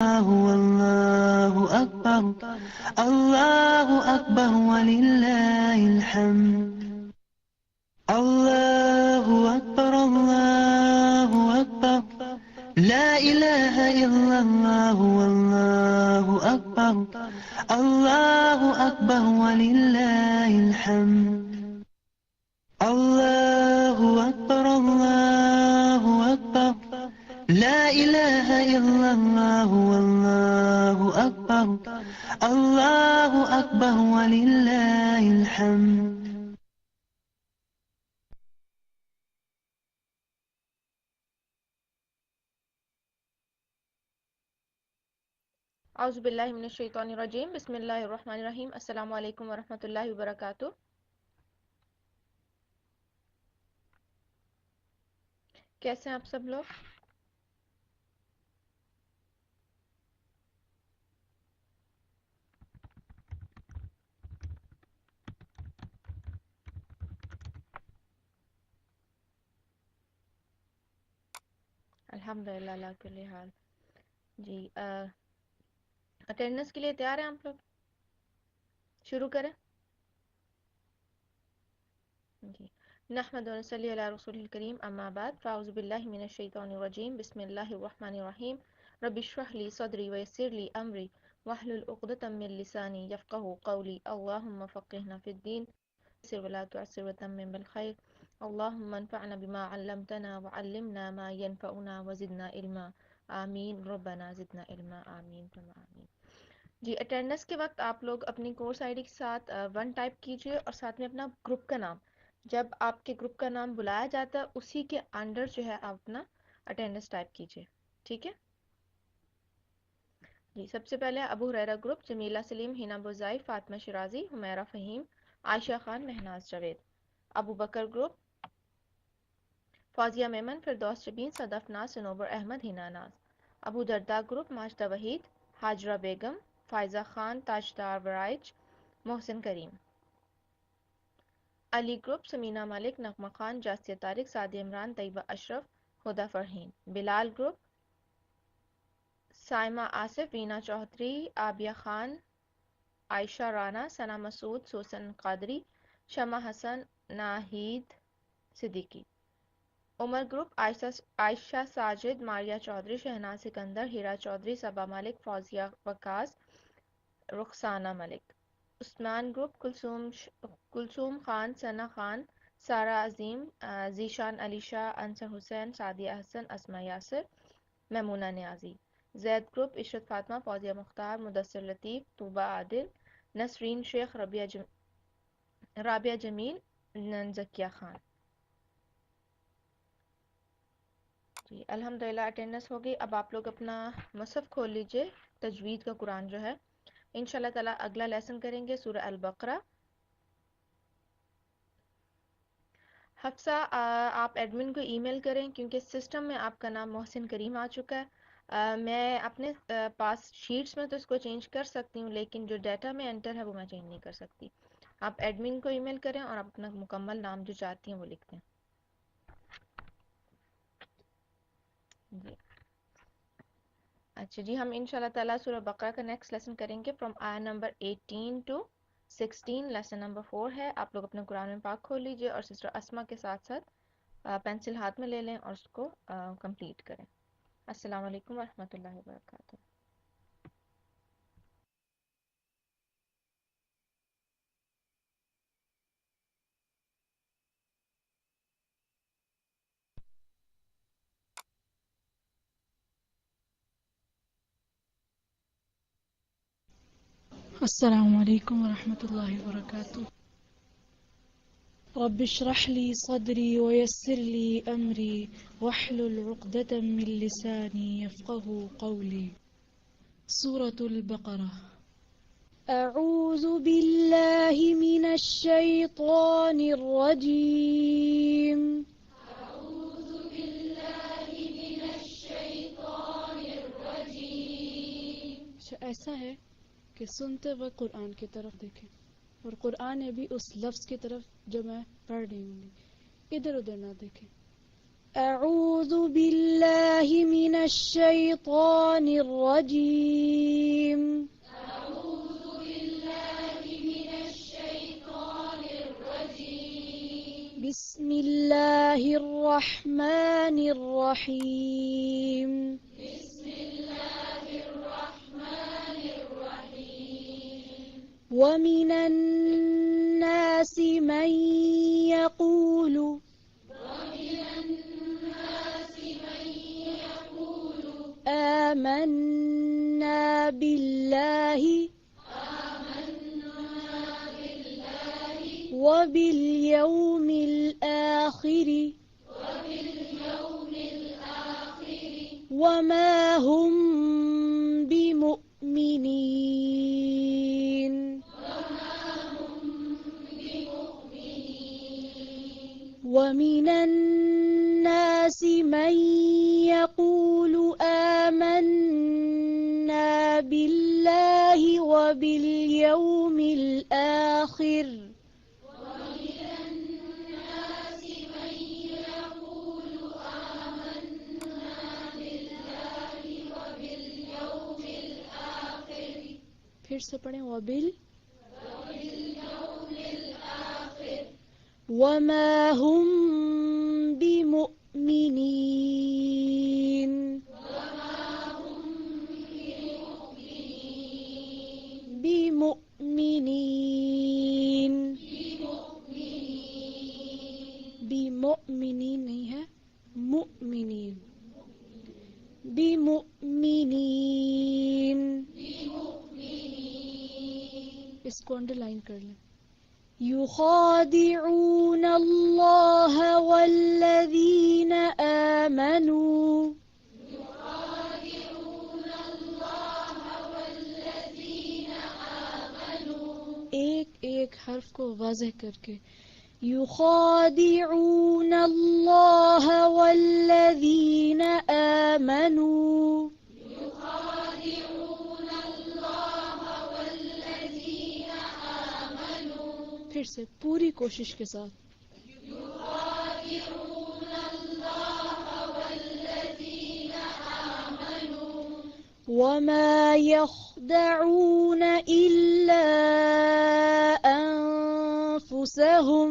والله أكبر الله أكبر ولله الحمد الله أكبر الله أكبر لا إله إلا الله والله أكبر الله أكبر ولله الحمد الله أكبر الله أكبر لا إله إلا الله والله أكبر الله أكبر ولله الحمد. اعوذ باللہ من الشیطان الرجیم بسم اللہ الرحمن الرحیم السلام علیکم ورحمۃ اللہ وبرکاتہ. کیسے ہیں آپ سب لوگ؟ الحمدللہ اللہ کل حال. جی اٹینڈنس کے لیے تیار ہیں آپ لوگ؟ شروع کریں. جی نحمد و نصلی علی رسول الکریم اما بعد فاعوذ باللہ من الشیطان الرجیم بسم اللہ الرحمن الرحیم رب اشرح لی صدری ویسر لی امری واحلل عقدۃ من لسانی یفقهوا قولی اللهم فقهنا فی الدین یسر ولا تعسر وتمم بالخیر اللهم انفعنا بما علمتنا وعلمنا ما ينفعنا وزدنا علما آمین ربنا زدنا علما آمین ثم آمین. جی اٹینڈنس کے وقت آپ لوگ اپنی کورس آئی ڈی کے ساتھ 1 ٹائپ کیجئے اور ساتھ میں اپنا گروپ کا نام. جب آپ کے گروپ کا نام بلایا جاتا ہے اسی کے انڈر جو ہے آپ اپنا اٹینڈنس ٹائپ کیجئے. ٹھیک ہے جی. سب سے پہلے ابو ہریرہ گروپ جمیلہ سلیم ہینا بزائی فاطمہ شرازی حمیرہ فہیم عائشہ خان مہناز جاوید. ابو بکر گروپ فوزیہ میمن فردوس شبین صدف ناز صنوبر احمد ہینا ناز. ابو درداء گروپ ماجدہ وحید ہاجرہ بیگم فائزہ خان تاجدار ورائج محسن کریم. علی گروپ سمینہ ملک نغمہ خان جاسیہ طارق سعدی عمران طیبہ اشرف ہدیٰ فرحین. بلال گروپ سائمہ آصف وینا چوہدری عابیہ خان عائشہ رانا ثنا مسعود سوسن قادری شمع حسن ناہید صدیقی. عمر گروپ عائشہ ساجد ماریہ چودھری شہناز سکندر ہیرا چودھری صبا ملک فوزیہ وکاس رخسانہ ملک. عثمان گروپ کلثوم خان ثنا خان سارہ عظیم ذیشان علی شاہ انصر حسین سعدیہ حسن اسماء یاسر میمونہ نیازی. زید گروپ عشرت فاطمہ فوزیہ مختار مدثر لطیف طوبہ عادل نسرین شیخ رابعہ جمیل زکیہ خان. جی الحمدللہ اٹینڈنس ہوگی. اب آپ لوگ اپنا مصحف کھول لیجئے. تجوید کا قرآن جو ہے انشاءاللہ تعالی اگلا لیسن کریں گے سورہ البقرہ. حفصہ آپ ایڈمن کو ای میل کریں کیونکہ سسٹم میں آپ کا نام محسن کریم آ چکا ہے. میں اپنے پاس شیٹس میں تو اس کو چینج کر سکتی ہوں لیکن جو ڈیٹا میں انٹر ہے وہ میں چینج نہیں کر سکتی. آپ ایڈمن کو ای میل کریں اور آپ اپنا مکمل نام جو چاہتی ہیں وہ لکھ دیں. جی اچھا جی ہم انشاءاللہ تعالی سورہ بقرہ کا نیکسٹ لیسن کریں گے فرام آیت نمبر 18 to 16. لیسن نمبر 4 ہے. آپ لوگ اپنے قرآن میں پاک کھول لیجئے اور سسٹر اسما کے ساتھ ساتھ پینسل ہاتھ میں لے لیں اور اس کو کمپلیٹ کریں. السلام علیکم ورحمۃ اللہ وبرکاتہ. السلام علیکم ورحمۃ اللہ وبرکاتہ. رب اشرح لي صدري ويسر لي أمري واحلل عقدة من لساني يفقه قولي. سورة البقرة. أعوذ بالله من الشيطان الرجيم. أعوذ بالله من الشيطان الرجيم. ایسا ہے کہ سنتے وقت قرآن کی طرف دیکھیں اور قرآن بھی اس لفظ کی طرف جو میں پڑھ رہی ہوں ادھر ادھر نہ دیکھیں. أعوذ بالله من الشيطان الرجيم. بسم الله الرحمن الرحيم. ومن الناس من يقول آمنا بالله وباليوم الآخر وما هم بمؤمنين. ومن الناس من يقول آمنا بالله وباليوم الآخر پھر سے پڑھیں وما هم بمؤمنين. بمؤمنين بمؤمنين نہیں ہے، مؤمنین. بمؤمنین اس کو انڈر لائن کر لیں. يخادعون الله والذين آمنوا. ایک ایک حرف کو واضح کر کے يخادعون الله والذين آمنوا. پھر سے پوری کوشش کے ساتھ وما يخدعون إلا أنفسهم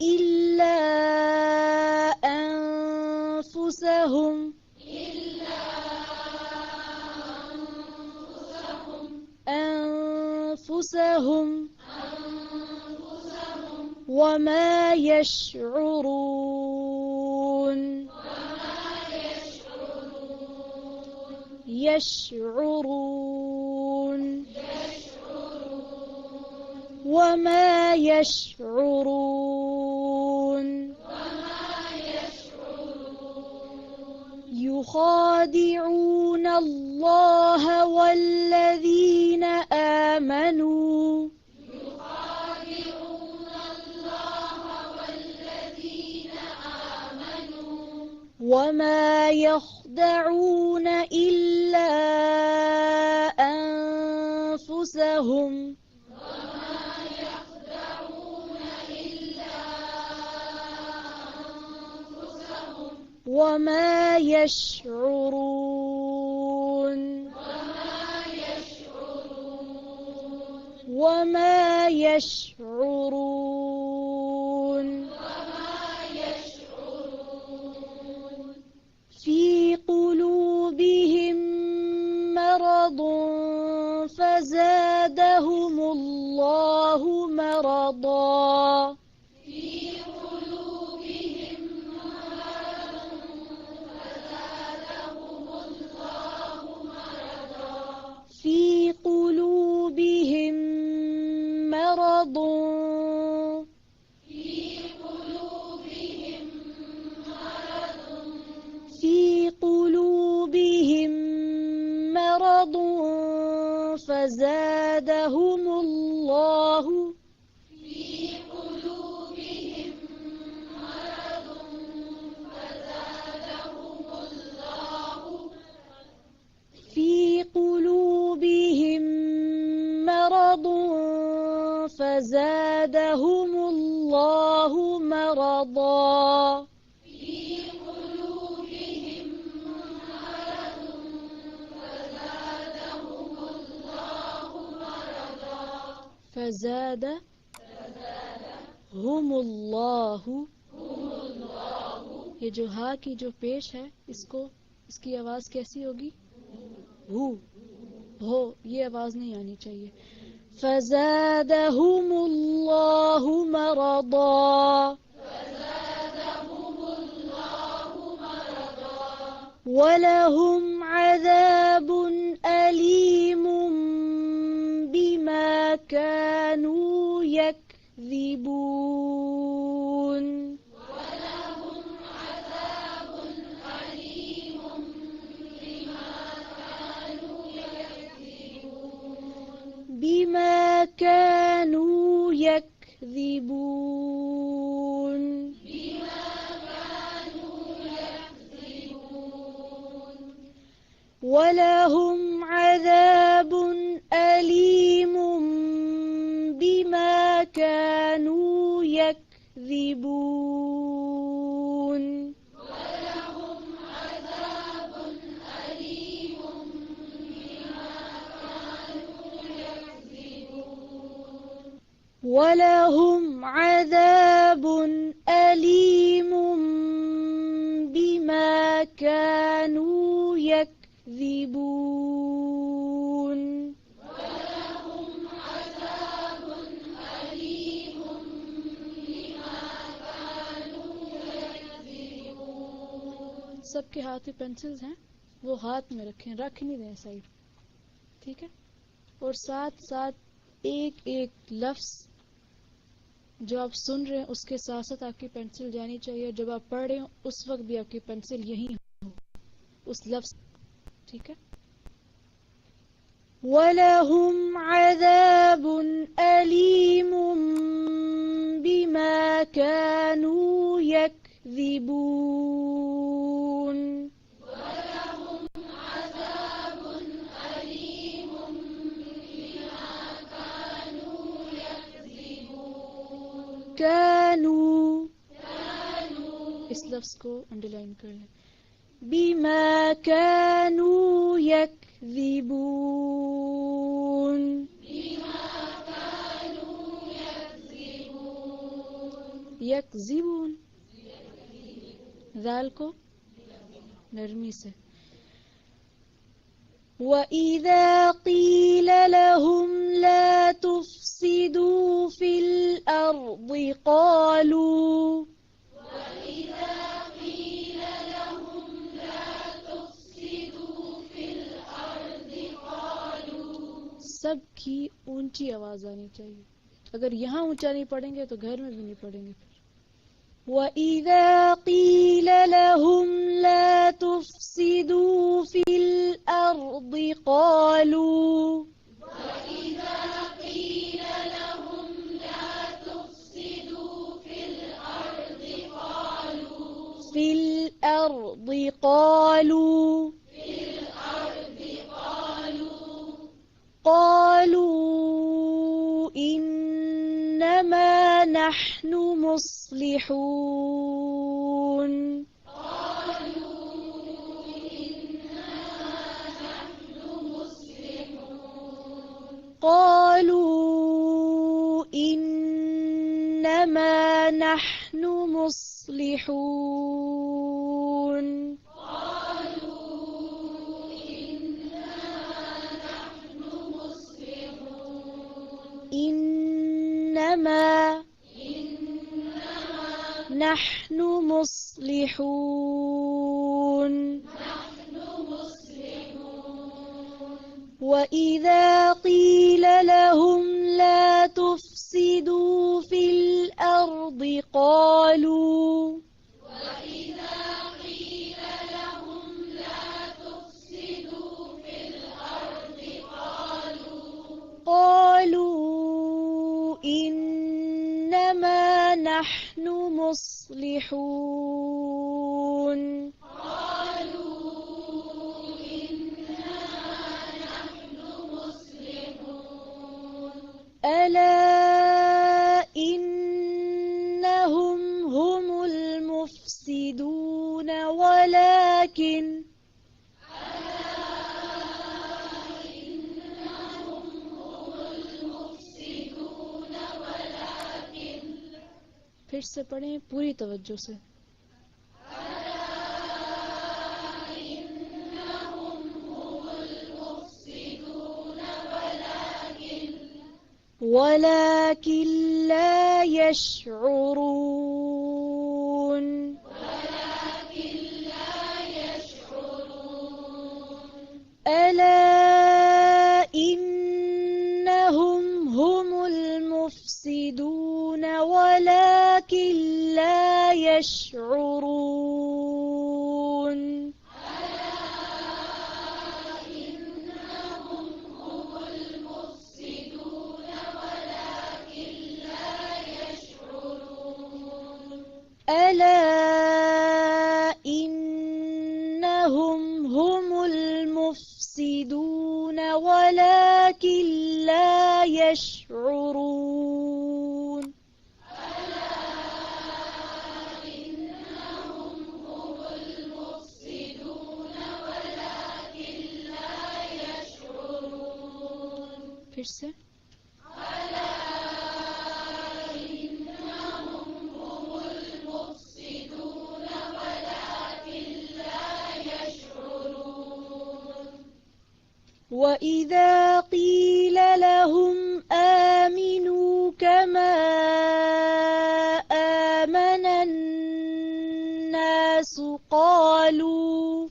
إلا أنفسهم وما يشعرون وما يشعرون يخادعون الله والذين آمنوا وما يخدعون إلا أنفسهم وما يشعرون وما يشعرون في قلوبهم مرض فزادهم الله مرضا في قلوبهم مرض في قلوبهم مرض فزادهم الله في قلوبهم مرض فزادهم الله مرضا فزادهم اللہ، یہ جو ہا کی جو پیش ہے اس کی آواز کیسی ہوگی؟ ہو، یہ آواز نہیں آنی چاہیے. فزادهم اللہ مرضا وَلَهُمْ عَذَابٌ أَلِيمٌ بِمَا كَانُوا يَكْذِبُونَ. بِمَا كَانُوا يَكْذِبُونَ. وَلَهُمْ عَذَابٌ أَلِيمٌ بِمَا كَانُوا يَكْذِبُونَ. وَلَهُمْ عَذَابٌ أَلِيمٌ بِمَا كَانُوا يَكْذِبُونَ. سب کے ہاتھ میں پینسلز ہیں، وہ ہاتھ میں رکھیں، رکھ نہیں دیں سائڈ، ٹھیک ہے؟ اور ساتھ ساتھ ایک ایک لفظ جو آپ سن رہے ہیں اس کے ساتھ ساتھ آپ کی پینسل جانی چاہیے. جب آپ پڑھ رہے ہوں اس وقت بھی آپ کی پینسل یہیں ہو اس لفظ، ٹھیک ہے؟ وَلَهُمْ عَذَابٌ أَلِيمٌ بِمَا كَانُوا يَكْذِبُونَ. كانوا، اس لفظ کو انڈرلائن کر لیں. بِمَا كَانُوا يَكْذِبُونَ. یکذبون، ذال کو نرمی سے. وَإِذَا قِيلَ لَهُمْ لَا تُفْسِدُوا فِي الْأَرْضِ قَالُوا سب کی اونچی آواز آنی چاہیے. اگر یہاں اونچا نہیں پڑھیں گے تو گھر میں بھی نہیں پڑھیں گے. پھر وَإِذَا قِيلَ لَهُمْ لَا تُفْسِدُوا فِي الْأَرْضِ قَالُوا فِي الْأَرْضِ قَالُوا إِنَّمَا نَحْنُ مُصْلِحُونَ. قَالُوا إِنَّمَا نَحْنُ مُصْلِحُونَ. إِنَّمَا نَحْنُ مُصْلِحُونَ. وَإِذَا قِيلَ لَهُمْ لَا تُفْسِدُوا فِي الْأَرْضِ قَالُوا إِنَّمَا نَحْنُ مُصْلِحُونَ. أَلَا المفسدون ولكن پھر سے پڑھیں پوری توجہ سے. ولكن لا يشعرون. ألا إنهم هم المفسدون ولكن لا يشعرون. ألا إنهم هم المفسدون ولكن لا يشعرون. پھر سے وَإِذَا قِيلَ لَهُمْ آمِنُوا كَمَا آمَنَ النَّاسُ قَالُوا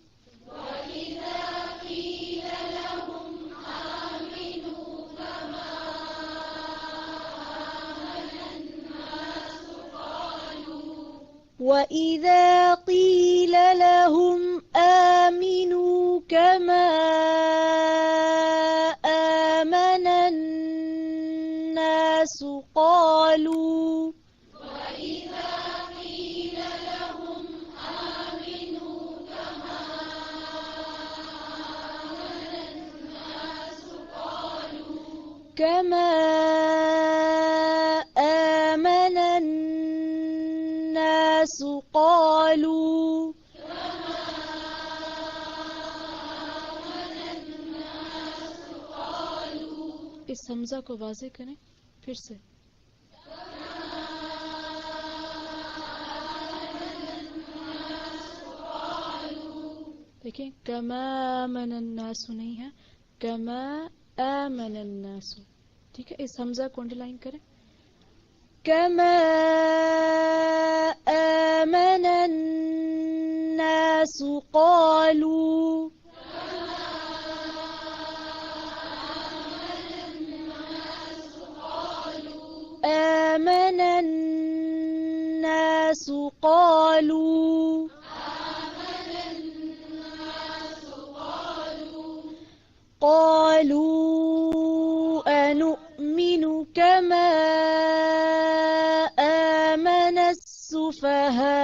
وَإِذَا قِيلَ لَهُمْ آمِنُوا كَمَا آمَنَ النَّاسُ قَالُوا كَمَا آمَنَ النَّاسُ قَالُوا اس حمزہ کو واضح کریں پھر سے دیکھیں کما آمن الناس نہیں ہے کما آمن الناس ٹھیک ہے اس حمزہ کو انڈرلائن کریں کما آمن الناس قالوا آمن الناس قالوا أنؤمن كما آمن السفهاء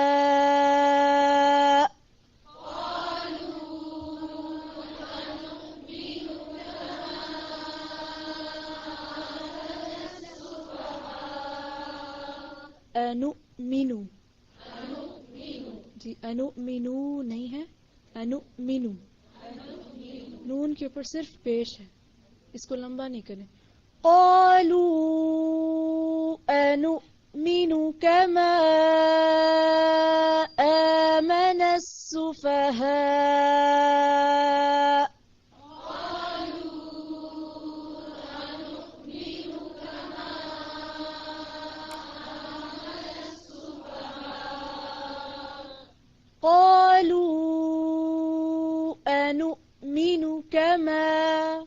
أنؤمن جی أنؤمن نہیں ہے أنؤمن نون کے اوپر صرف پیش ہے اس کو لمبا نہیں کریں قالوا أنؤمن كما آمن السفهاء قالوا أنؤمن كما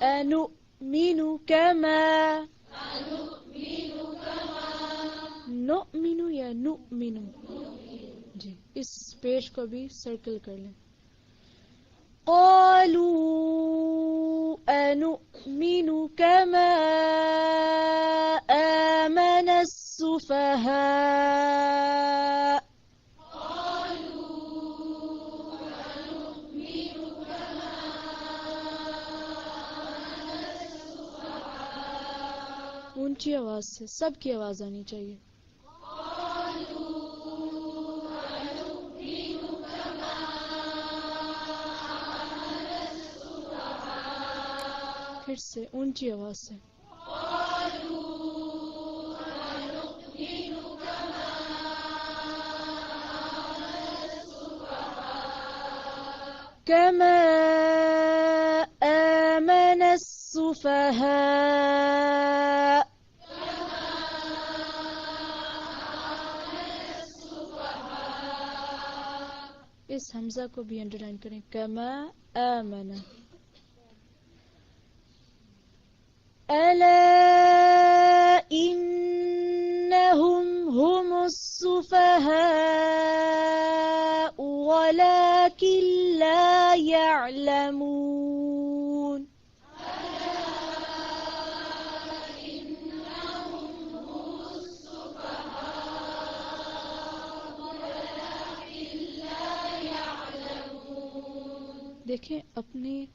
أنؤمن كما نؤمن یا نؤمن جی اس پیش کو بھی سرکل کر لیں قالوا أنؤمن كما آمن السفهاء اونچی آواز سے، سب کی آواز آنی چاہیے. پھر سے اونچی آواز سے. كما آمن السفهاء. اس حمزہ کو بھی انڈرلائن کریں. كما آمن. ألا إنهم هم السفهاء ولكن لا يعلمون. دیکھیں اپنے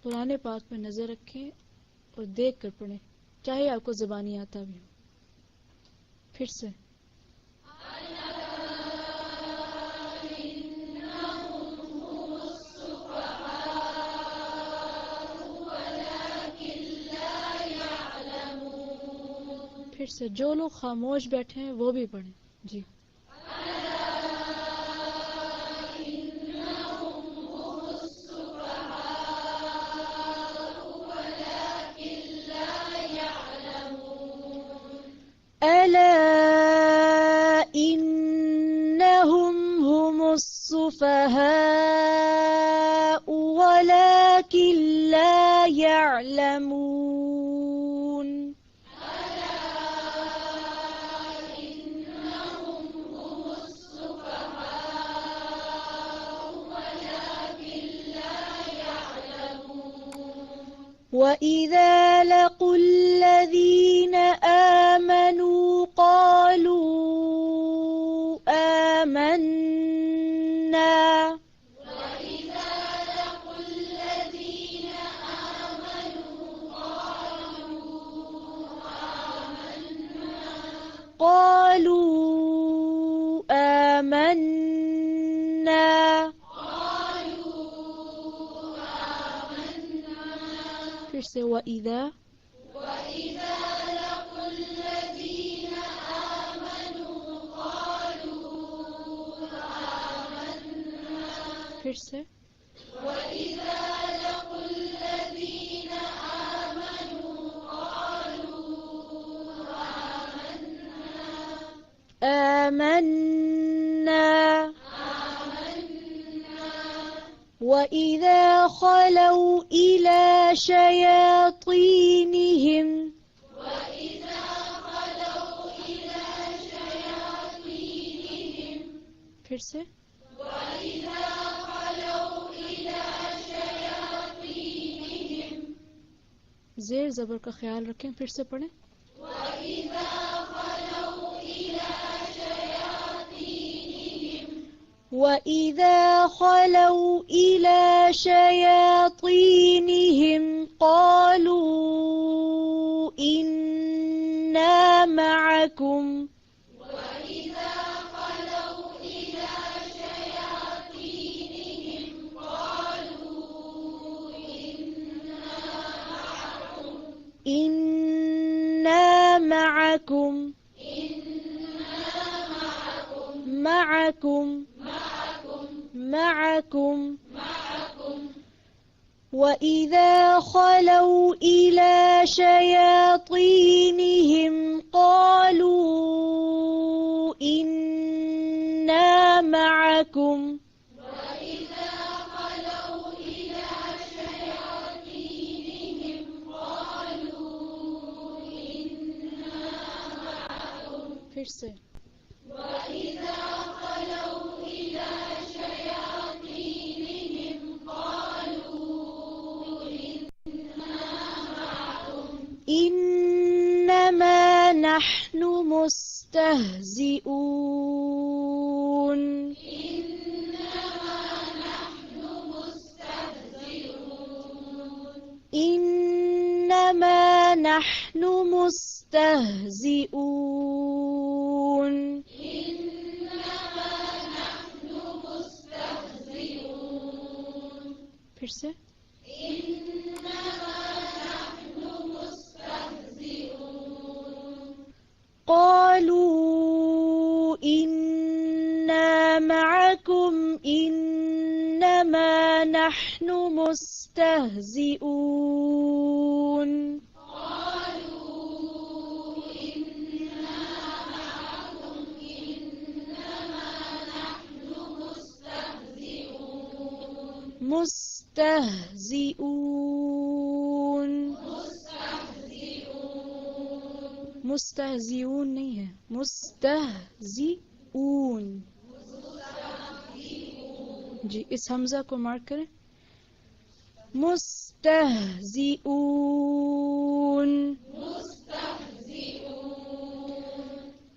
قرآن پاک میں نظر رکھیں اور دیکھ کر پڑھیں، چاہے آپ کو زبانی آتا بھی ہو. پھر سے. پھر سے جو لوگ خاموش بیٹھے ہیں وہ بھی پڑھیں. جی. ألا إنهم هم السفهاء ولكن لا يعلمون. وَإِذَا لَقُوا الَّذِينَ آمَنُوا قَالُوا آمَنَّا. قَالُوا آمَنَّا. پھر سے وَإِذَا. پھر سے. آمنا. وَإِذَا خَلَوْا إِلَى شَيَاطِينِهِمْ. پھر سے. زیر زبر کا خیال رکھیں. پھر سے پڑھیں. وَإِذَا خَلَوْا إِلَى شَيَاطِينِهِمْ قَالُوا إِنَّا مَعَكُمْ. إِنَّا مَعَكُمْ. معكم. معكم. وَإِذَا خَلَوْا إِلَى شَيَاطِينِهِمْ قَالُوا إِنَّا مَعَكُمْ. پھر سے. إنما نحن مستهزئون. إنما نحن نحن مستهزئون. پھر سے قالوا إنا معكم إنما نحن مستهزئون. مستهزئون. مستہزئون نہیں ہے، مستہزئون. جی اس حمزہ کو مارک کریں. مستہزئون.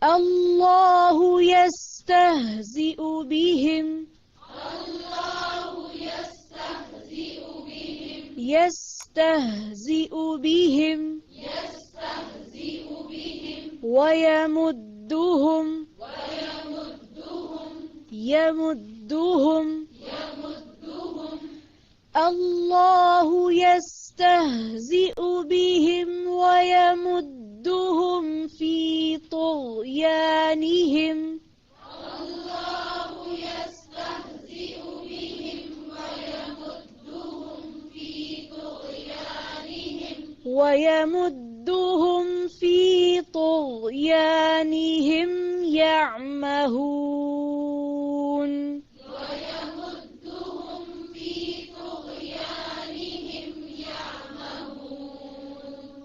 اللہ یستہزئ بہم. یستہزئ بہم وَيَمُدُّهُمْ يَمُدُّهُمْ اللہ يستہزئ بہم وَيَمُدُّهُمْ فِي طُغْيَانِهِمْ. وَيَمُدُّهُمْ فِي طُغْيَانِهِمْ يَعْمَهُونَ.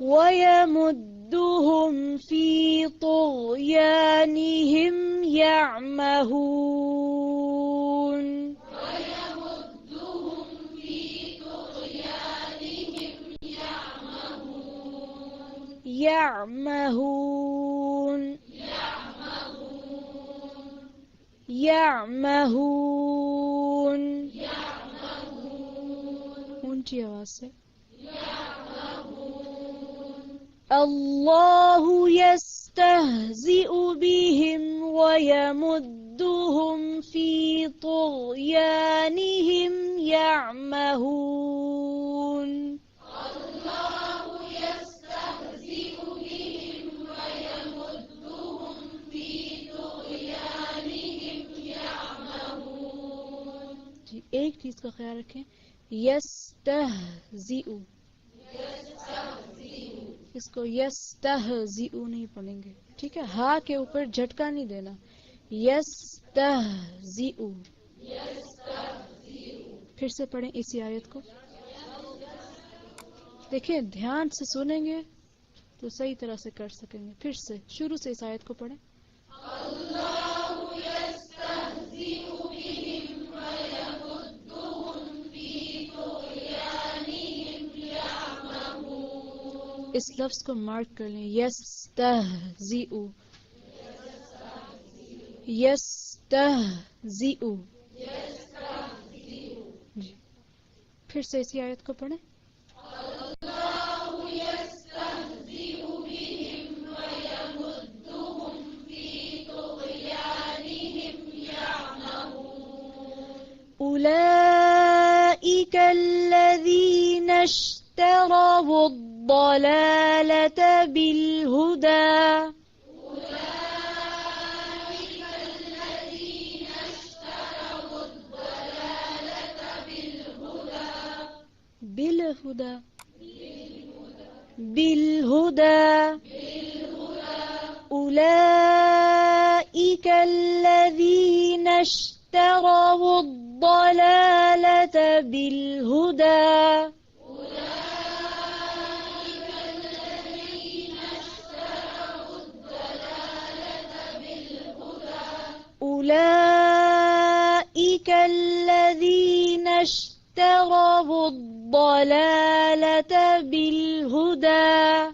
وَيَمُدُّهُمْ فِي طُغْيَانِهِمْ يَعْمَهُونَ. يعمهون يعمهون اونچی آواز سے. اللہ يستہزئ بہم ويمدهم في طغيانهم يعمهون. ایک چیز کا خیال رکھیں، یستہزئ، اس کو یستہزئ نہیں پڑھیں گے، ٹھیک ہے؟ ہا کے اوپر جھٹکا نہیں دینا. یستہزئ. پھر سے پڑھیں اسی آیت کو. دیکھیں دھیان سے سنیں گے تو صحیح طرح سے کر سکیں گے. پھر سے شروع سے اس آیت کو پڑھیں. اس لفظ کو مارک کر لیں، یستہزئ. یستہزئ. جی پھر سے اسی آیت کو پڑھیں. أولئك الذين اشتروا الضلالة بالهدى. بالهدى بالهدى. أولئك الذين اشتروا الضلالة بالهدى. أولئك الذين اشتروا الضلالة بالهدى.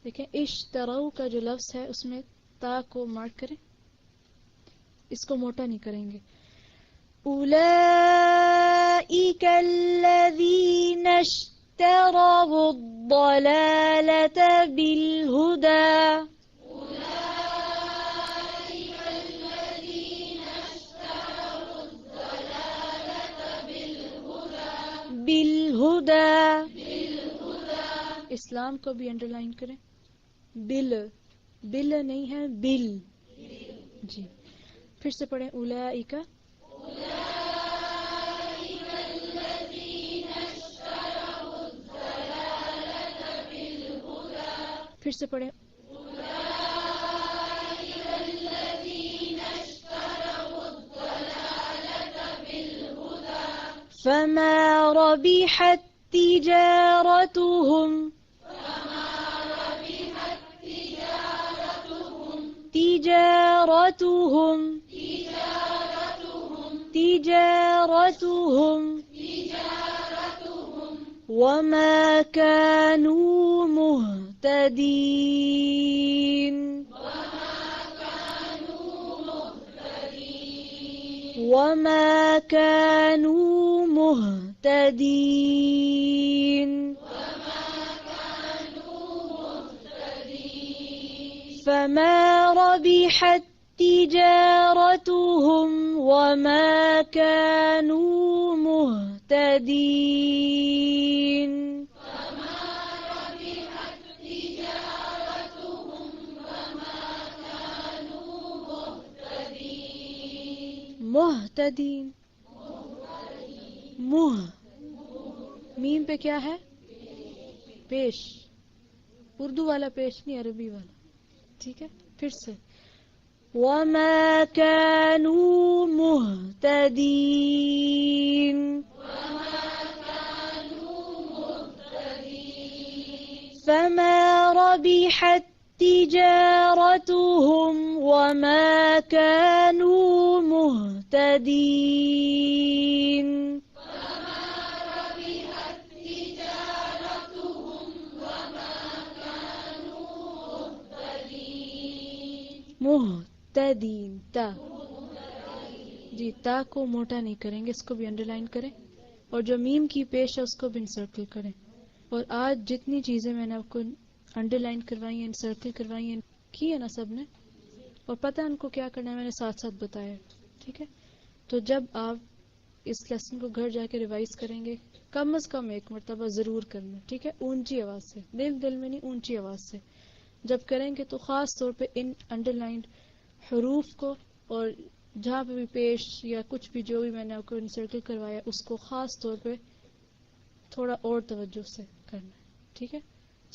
دیکھیں اشتروا کا جو لفظ ہے اس میں تا کو مارک کریں. اس کو موٹا نہیں کریں گے. اولئک الذین اشتروا الضلالة بالہدی بالہدی. اسلام کو بھی انڈر لائن کریں. بل بل نہیں ہے بل. جی پھر سے پڑھیں. اولئک پھر سے پڑھیں. فما ربحت تجارتهم تجارتهم وما كانوا مهتدين وما كانوا مهتدين فما ربحت تجارتهم وما كانوا مهتدين. مہتدین میم پہ کیا ہے؟ پیش. اردو والا پیش نہیں، عربی والا. ٹھیک ہے پھر سے. وما كانوا مهتدين فما ربحت تجارتهم وما كانوا مهتدين. مہتدین تا. جی تا کو موٹا نہیں کریں گے، اس کو بھی انڈر لائن کریں، اور جو میم کی پیش ہے اس کو بھی انسرکل کریں. اور آج جتنی چیزیں میں نے آپ کو انڈر لائن کروائی ہیں، انسرکل کروائی ہیں، کی ہے نا سب نے، اور پتہ ان کو کیا کرنا ہے میں نے ساتھ ساتھ بتایا. ٹھیک ہے، تو جب آپ اس لیسن کو گھر جا کے ریوائز کریں گے، کم از کم ایک مرتبہ ضرور کرنا. ٹھیک ہے، اونچی آواز سے، دل میں نہیں، اونچی آواز سے. جب کریں گے تو خاص طور پہ ان انڈر لائنڈ حروف کو، اور جہاں پہ بھی پیش یا کچھ بھی جو بھی میں نے آپ کو انسرکل کروایا اس کو خاص طور پہ تھوڑا اور توجہ سے کرنا ہے. ٹھیک ہے.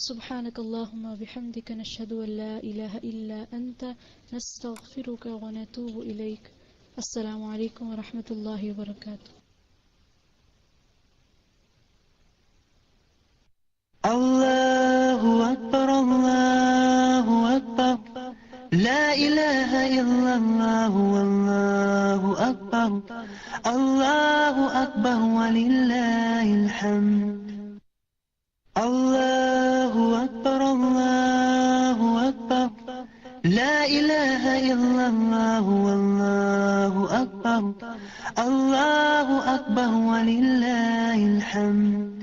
سبحانک اللہم وبحمدک نشہد ان لا الہ الا انت نستغفرک ونتوب الیک. السلام علیکم ورحمۃ اللہ وبرکاتہ. Allahu Akbar, Allahu Akbar, La ilaha illallah, Allahu Akbar, Allahu Akbar, walillahil hamd. Allahu Akbar, Allahu Akbar, La ilaha illallah, Allahu Akbar, Allahu Akbar, walillahil hamd.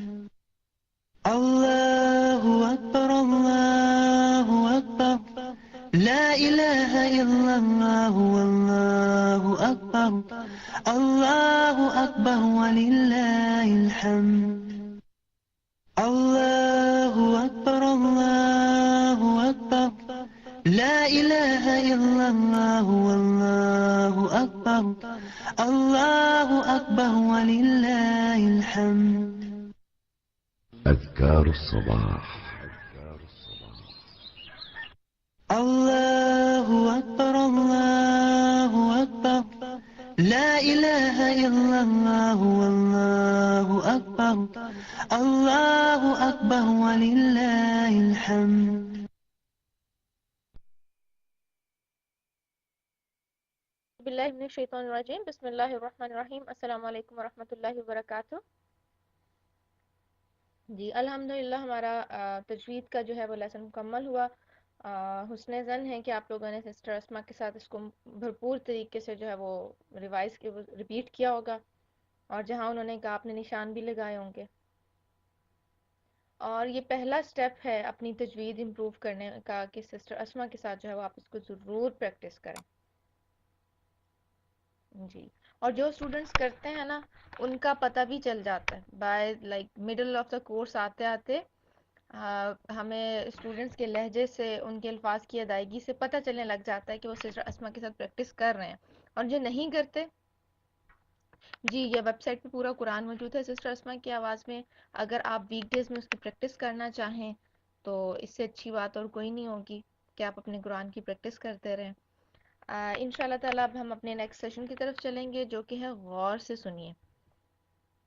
Allahu Akbar, Allahu Akbar, La ilaha illallah, Allahu Akbar, Allahu Akbar, walillahil hamd. Allahu Akbar, Allahu Akbar, La ilaha illallah, Allahu Akbar, Allahu Akbar, walillahil hamd. أذكار الصباح. Allahu Akbar, Allahu Akbar, La ilaha illallah, Allahu Akbar, Allahu Akbar, walillahil hamd. باللہ من الشیطان الرجیم. بسم اللہ الرحمن الرحیم. السلام علیکم ورحمۃ اللہ وبرکاتہ. جی الحمدللہ ہمارا تجوید کا جو ہے وہ لیسن مکمل ہوا، حسن ظن ہے کہ آپ لوگوں نے سسٹر اسما کے ساتھ اس کو بھرپور طریقے سے جو ہے وہ ریپیٹ کیا ہوگا، اور جہاں انہوں نے کہا آپ نے نشان بھی لگائے ہوں گے. اور یہ پہلا سٹیپ ہے اپنی تجوید امپروو کرنے کا کہ سسٹر اسما کے ساتھ جو ہے وہ آپ اس کو ضرور پریکٹس کریں. جی. اور جو اسٹوڈنٹس کرتے ہیں نا ان کا پتہ بھی چل جاتا ہے by like middle of the course آتے آتے ہمیں اسٹوڈنٹس کے لہجے سے، ان کے الفاظ کی ادائیگی سے پتہ چلنے لگ جاتا ہے کہ وہ سسٹر اسما کے ساتھ پریکٹس کر رہے ہیں. اور جو نہیں کرتے، جی یہ ویب سائٹ پہ پورا قرآن موجود ہے سسٹر اسما کی آواز میں. اگر آپ ویک ڈیز میں اس کی پریکٹس کرنا چاہیں تو اس سے اچھی بات اور کوئی نہیں ہوگی کہ آپ اپنے قرآن کی پریکٹس کرتے رہیں. ان شاء اللہ تعالیٰ اب ہم اپنے نیکسٹ سیشن کی طرف چلیں گے جو کہ ہے غور سے سنیے.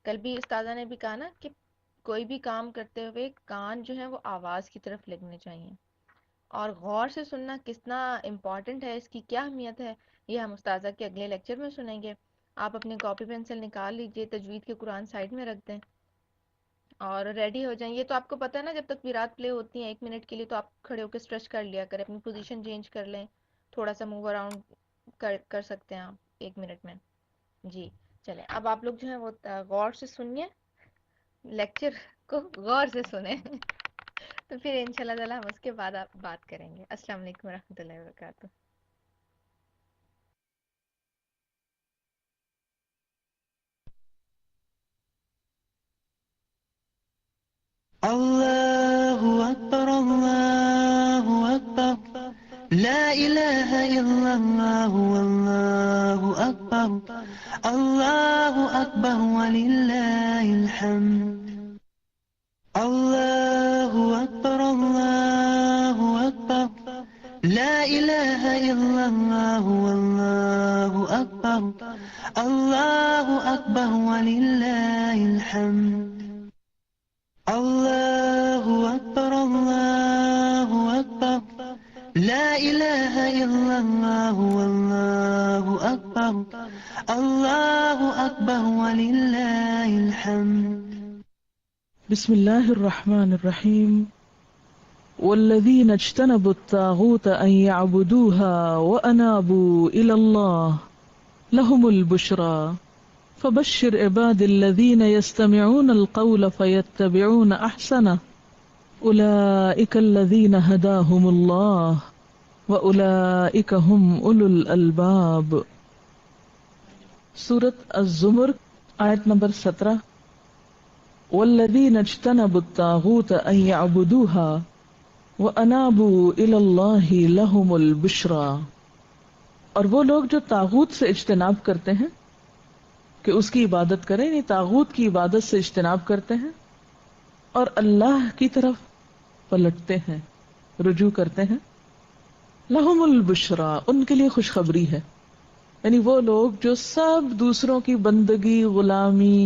کل بھی استاذہ نے بھی کہا نا کہ کوئی بھی کام کرتے ہوئے کان جو ہے وہ آواز کی طرف لگنے چاہیے، اور غور سے سننا کتنا امپورٹنٹ ہے، اس کی کیا اہمیت ہے، یہ ہم استاذہ کے اگلے لیکچر میں سنیں گے. آپ اپنی کاپی پینسل نکال لیجئے، تجوید کے قرآن سائڈ میں رکھ دیں اور ریڈی ہو جائیں. یہ تو آپ کو پتہ ہے نا، جب تک ویرات پلے ہوتی ہیں 1 منٹ کے لیے تو آپ کھڑے ہو کے اسٹریچ کر لیا کریں، اپنی پوزیشن چینج کر لیں، تھوڑا سا موو اراؤنڈ کر سکتے ہیں آپ 1 منٹ میں. جی چلیں اب آپ لوگ جو ہیں وہ غور سے سنیے، لیکچر کو غور سے سنیں تو پھر انشاءاللہ تعالی ہم اس کے بعد آپ بات کریں گے. السلام علیکم ورحمۃ اللہ وبرکاتہ. Allahu Akbar, Allahu Akbar, La ilaha illallah, Allahu Akbar, Allahu Akbar, walillahil hamd. Allahu Akbar, Allahu Akbar, La ilaha illallah, Allahu Akbar, Allahu Akbar, walillahil hamd. Allahu Akbar, Allahu Akbar, La ilaha illallah, Allahu Akbar, Allahu Akbar, walillahil hamd. بسم الله الرحمن الرحيم. والذين اجتنبوا الطاغوت أن يعبدوها وأنابوا إلى الله لهم البشرى فبشر عباد الذين يستمعون القول فيتبعون أحسنه أولئك الذين هداهم الله وأولئك هم أولو الألباب. سورة الزمر آیت نمبر 17. والذین اجتنبوا الطاغوت ان يعبدوها وانابوا الى اللہ لهم البشرى. اور وہ لوگ جو طاغوت سے اجتناب کرتے ہیں کہ اس کی عبادت کریں، یعنی طاغوت کی عبادت سے اجتناب کرتے ہیں اور اللہ کی طرف پلٹتے ہیں، رجوع کرتے ہیں، لهم البشرى، ان کے لیے خوشخبری ہے. یعنی وہ لوگ جو سب دوسروں کی بندگی، غلامی،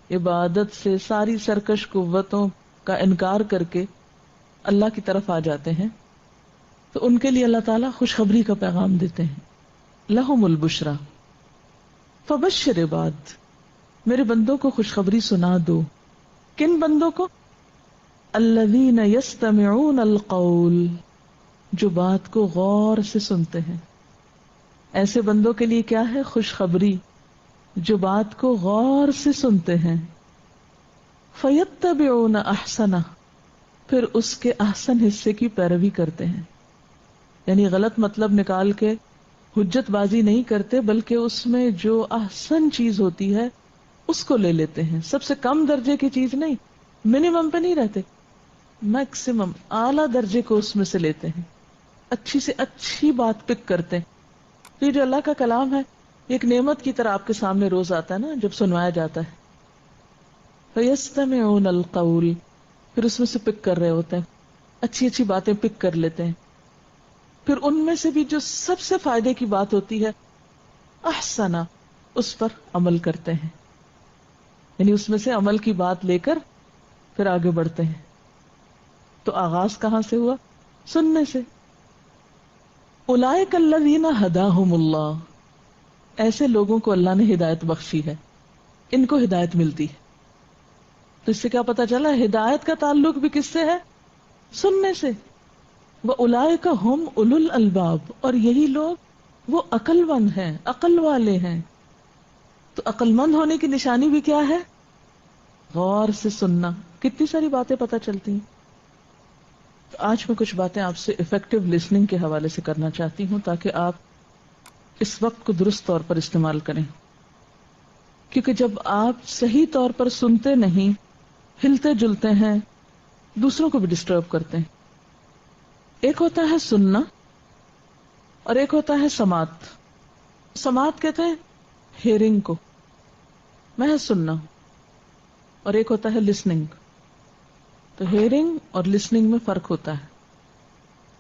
عبادت سے، ساری سرکش قوتوں کا انکار کر کے اللہ کی طرف آ جاتے ہیں، تو ان کے لیے اللہ تعالیٰ خوشخبری کا پیغام دیتے ہیں. لہم البشرا، فبشر عباد، میرے بندوں کو خوشخبری سنا دو. کن بندوں کو؟ الذین یستمعون القول، جو بات کو غور سے سنتے ہیں. ایسے بندوں کے لیے کیا ہے؟ خوشخبری، جو بات کو غور سے سنتے ہیں. فیتبعون احسنہ، پھر اس کے احسن حصے کی پیروی کرتے ہیں. یعنی غلط مطلب نکال کے حجت بازی نہیں کرتے، بلکہ اس میں جو احسن چیز ہوتی ہے اس کو لے لیتے ہیں. سب سے کم درجے کی چیز نہیں، منیمم پہ نہیں رہتے، میکسیمم اعلیٰ درجے کو اس میں سے لیتے ہیں. اچھی سے اچھی بات پک کرتے ہیں. یہ جو اللہ کا کلام ہے ایک نعمت کی طرح آپ کے سامنے روز آتا ہے نا، جب سنوایا جاتا ہے. فَيَسْتَمِعُونَ الْقَوْلِ، پھر اس میں سے پک کر رہے ہوتے ہیں، اچھی اچھی باتیں پک کر لیتے ہیں. پھر ان میں سے بھی جو سب سے فائدے کی بات ہوتی ہے احسنہ، اس پر عمل کرتے ہیں. یعنی اس میں سے عمل کی بات لے کر پھر آگے بڑھتے ہیں. تو آغاز کہاں سے ہوا؟ سننے سے. اولئک الذین ھداھم اللہ، ایسے لوگوں کو اللہ نے ہدایت بخشی ہے، ان کو ہدایت ملتی ہے. تو اس سے کیا پتا چلا؟ ہدایت کا تعلق بھی کس سے ہے؟ سننے سے. وَأُولَئِكَ هُمْ أُولُو الْأَلْبَابِ، اور یہی لوگ وہ عقل مند ہیں، عقل والے ہیں. تو عقل مند ہونے کی نشانی بھی کیا ہے؟ غور سے سننا. کتنی ساری باتیں پتہ چلتی ہیں. تو آج میں کچھ باتیں آپ سے افیکٹو لسننگ کے حوالے سے کرنا چاہتی ہوں تاکہ آپ اس وقت کو درست طور پر استعمال کریں. کیونکہ جب آپ صحیح طور پر سنتے نہیں، ہلتے جلتے ہیں، دوسروں کو بھی ڈسٹرب کرتے ہیں. ایک ہوتا ہے سننا اور ایک ہوتا ہے سماعت. سماعت کہتے ہیں ہیئرنگ کو، محض سننا، اور ایک ہوتا ہے لسننگ. تو ہیئرنگ اور لسننگ میں فرق ہوتا ہے.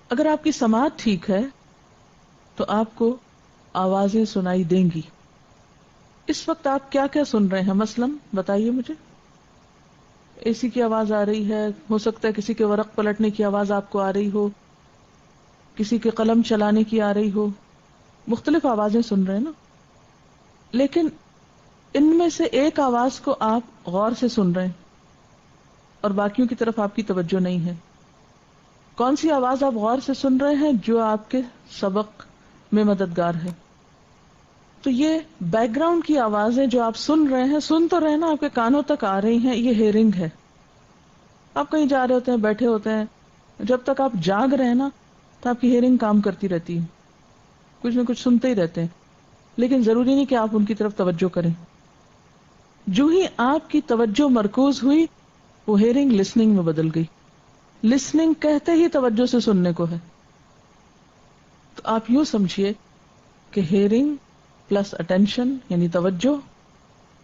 اگر آپ کی سماعت ٹھیک ہے تو آپ کو آوازیں سنائی دیں گی. اس وقت آپ کیا کیا سن رہے ہیں؟ مثلاً بتائیے مجھے. اے سی کی آواز آ رہی ہے، ہو سکتا ہے کسی کے ورق پلٹنے کی آواز آپ کو آ رہی ہو، کسی کے قلم چلانے کی آ رہی ہو، مختلف آوازیں سن رہے ہیں نا. لیکن ان میں سے ایک آواز کو آپ غور سے سن رہے ہیں اور باقیوں کی طرف آپ کی توجہ نہیں ہے. کون سی آواز آپ غور سے سن رہے ہیں؟ جو آپ کے سبق میں مددگار ہے. تو یہ بیک گراؤنڈ کی آوازیں جو آپ سن رہے ہیں، سن تو رہے نا، آپ کے کانوں تک آ رہی ہیں، یہ ہیئرنگ ہے. آپ کہیں جا رہے ہوتے ہیں، بیٹھے ہوتے ہیں، جب تک آپ جاگ رہے ہیں نا تو آپ کی ہیئرنگ کام کرتی رہتی ہے، کچھ نہ کچھ سنتے ہی رہتے ہیں. لیکن ضروری نہیں کہ آپ ان کی طرف توجہ کریں. جو ہی آپ کی توجہ مرکوز ہوئی، وہ ہیئرنگ لسننگ میں بدل گئی. لسننگ کہتے ہی توجہ سے سننے کو ہے. تو آپ یوں سمجھیے کہ ہیئرنگ پلس اٹینشن یعنی توجہ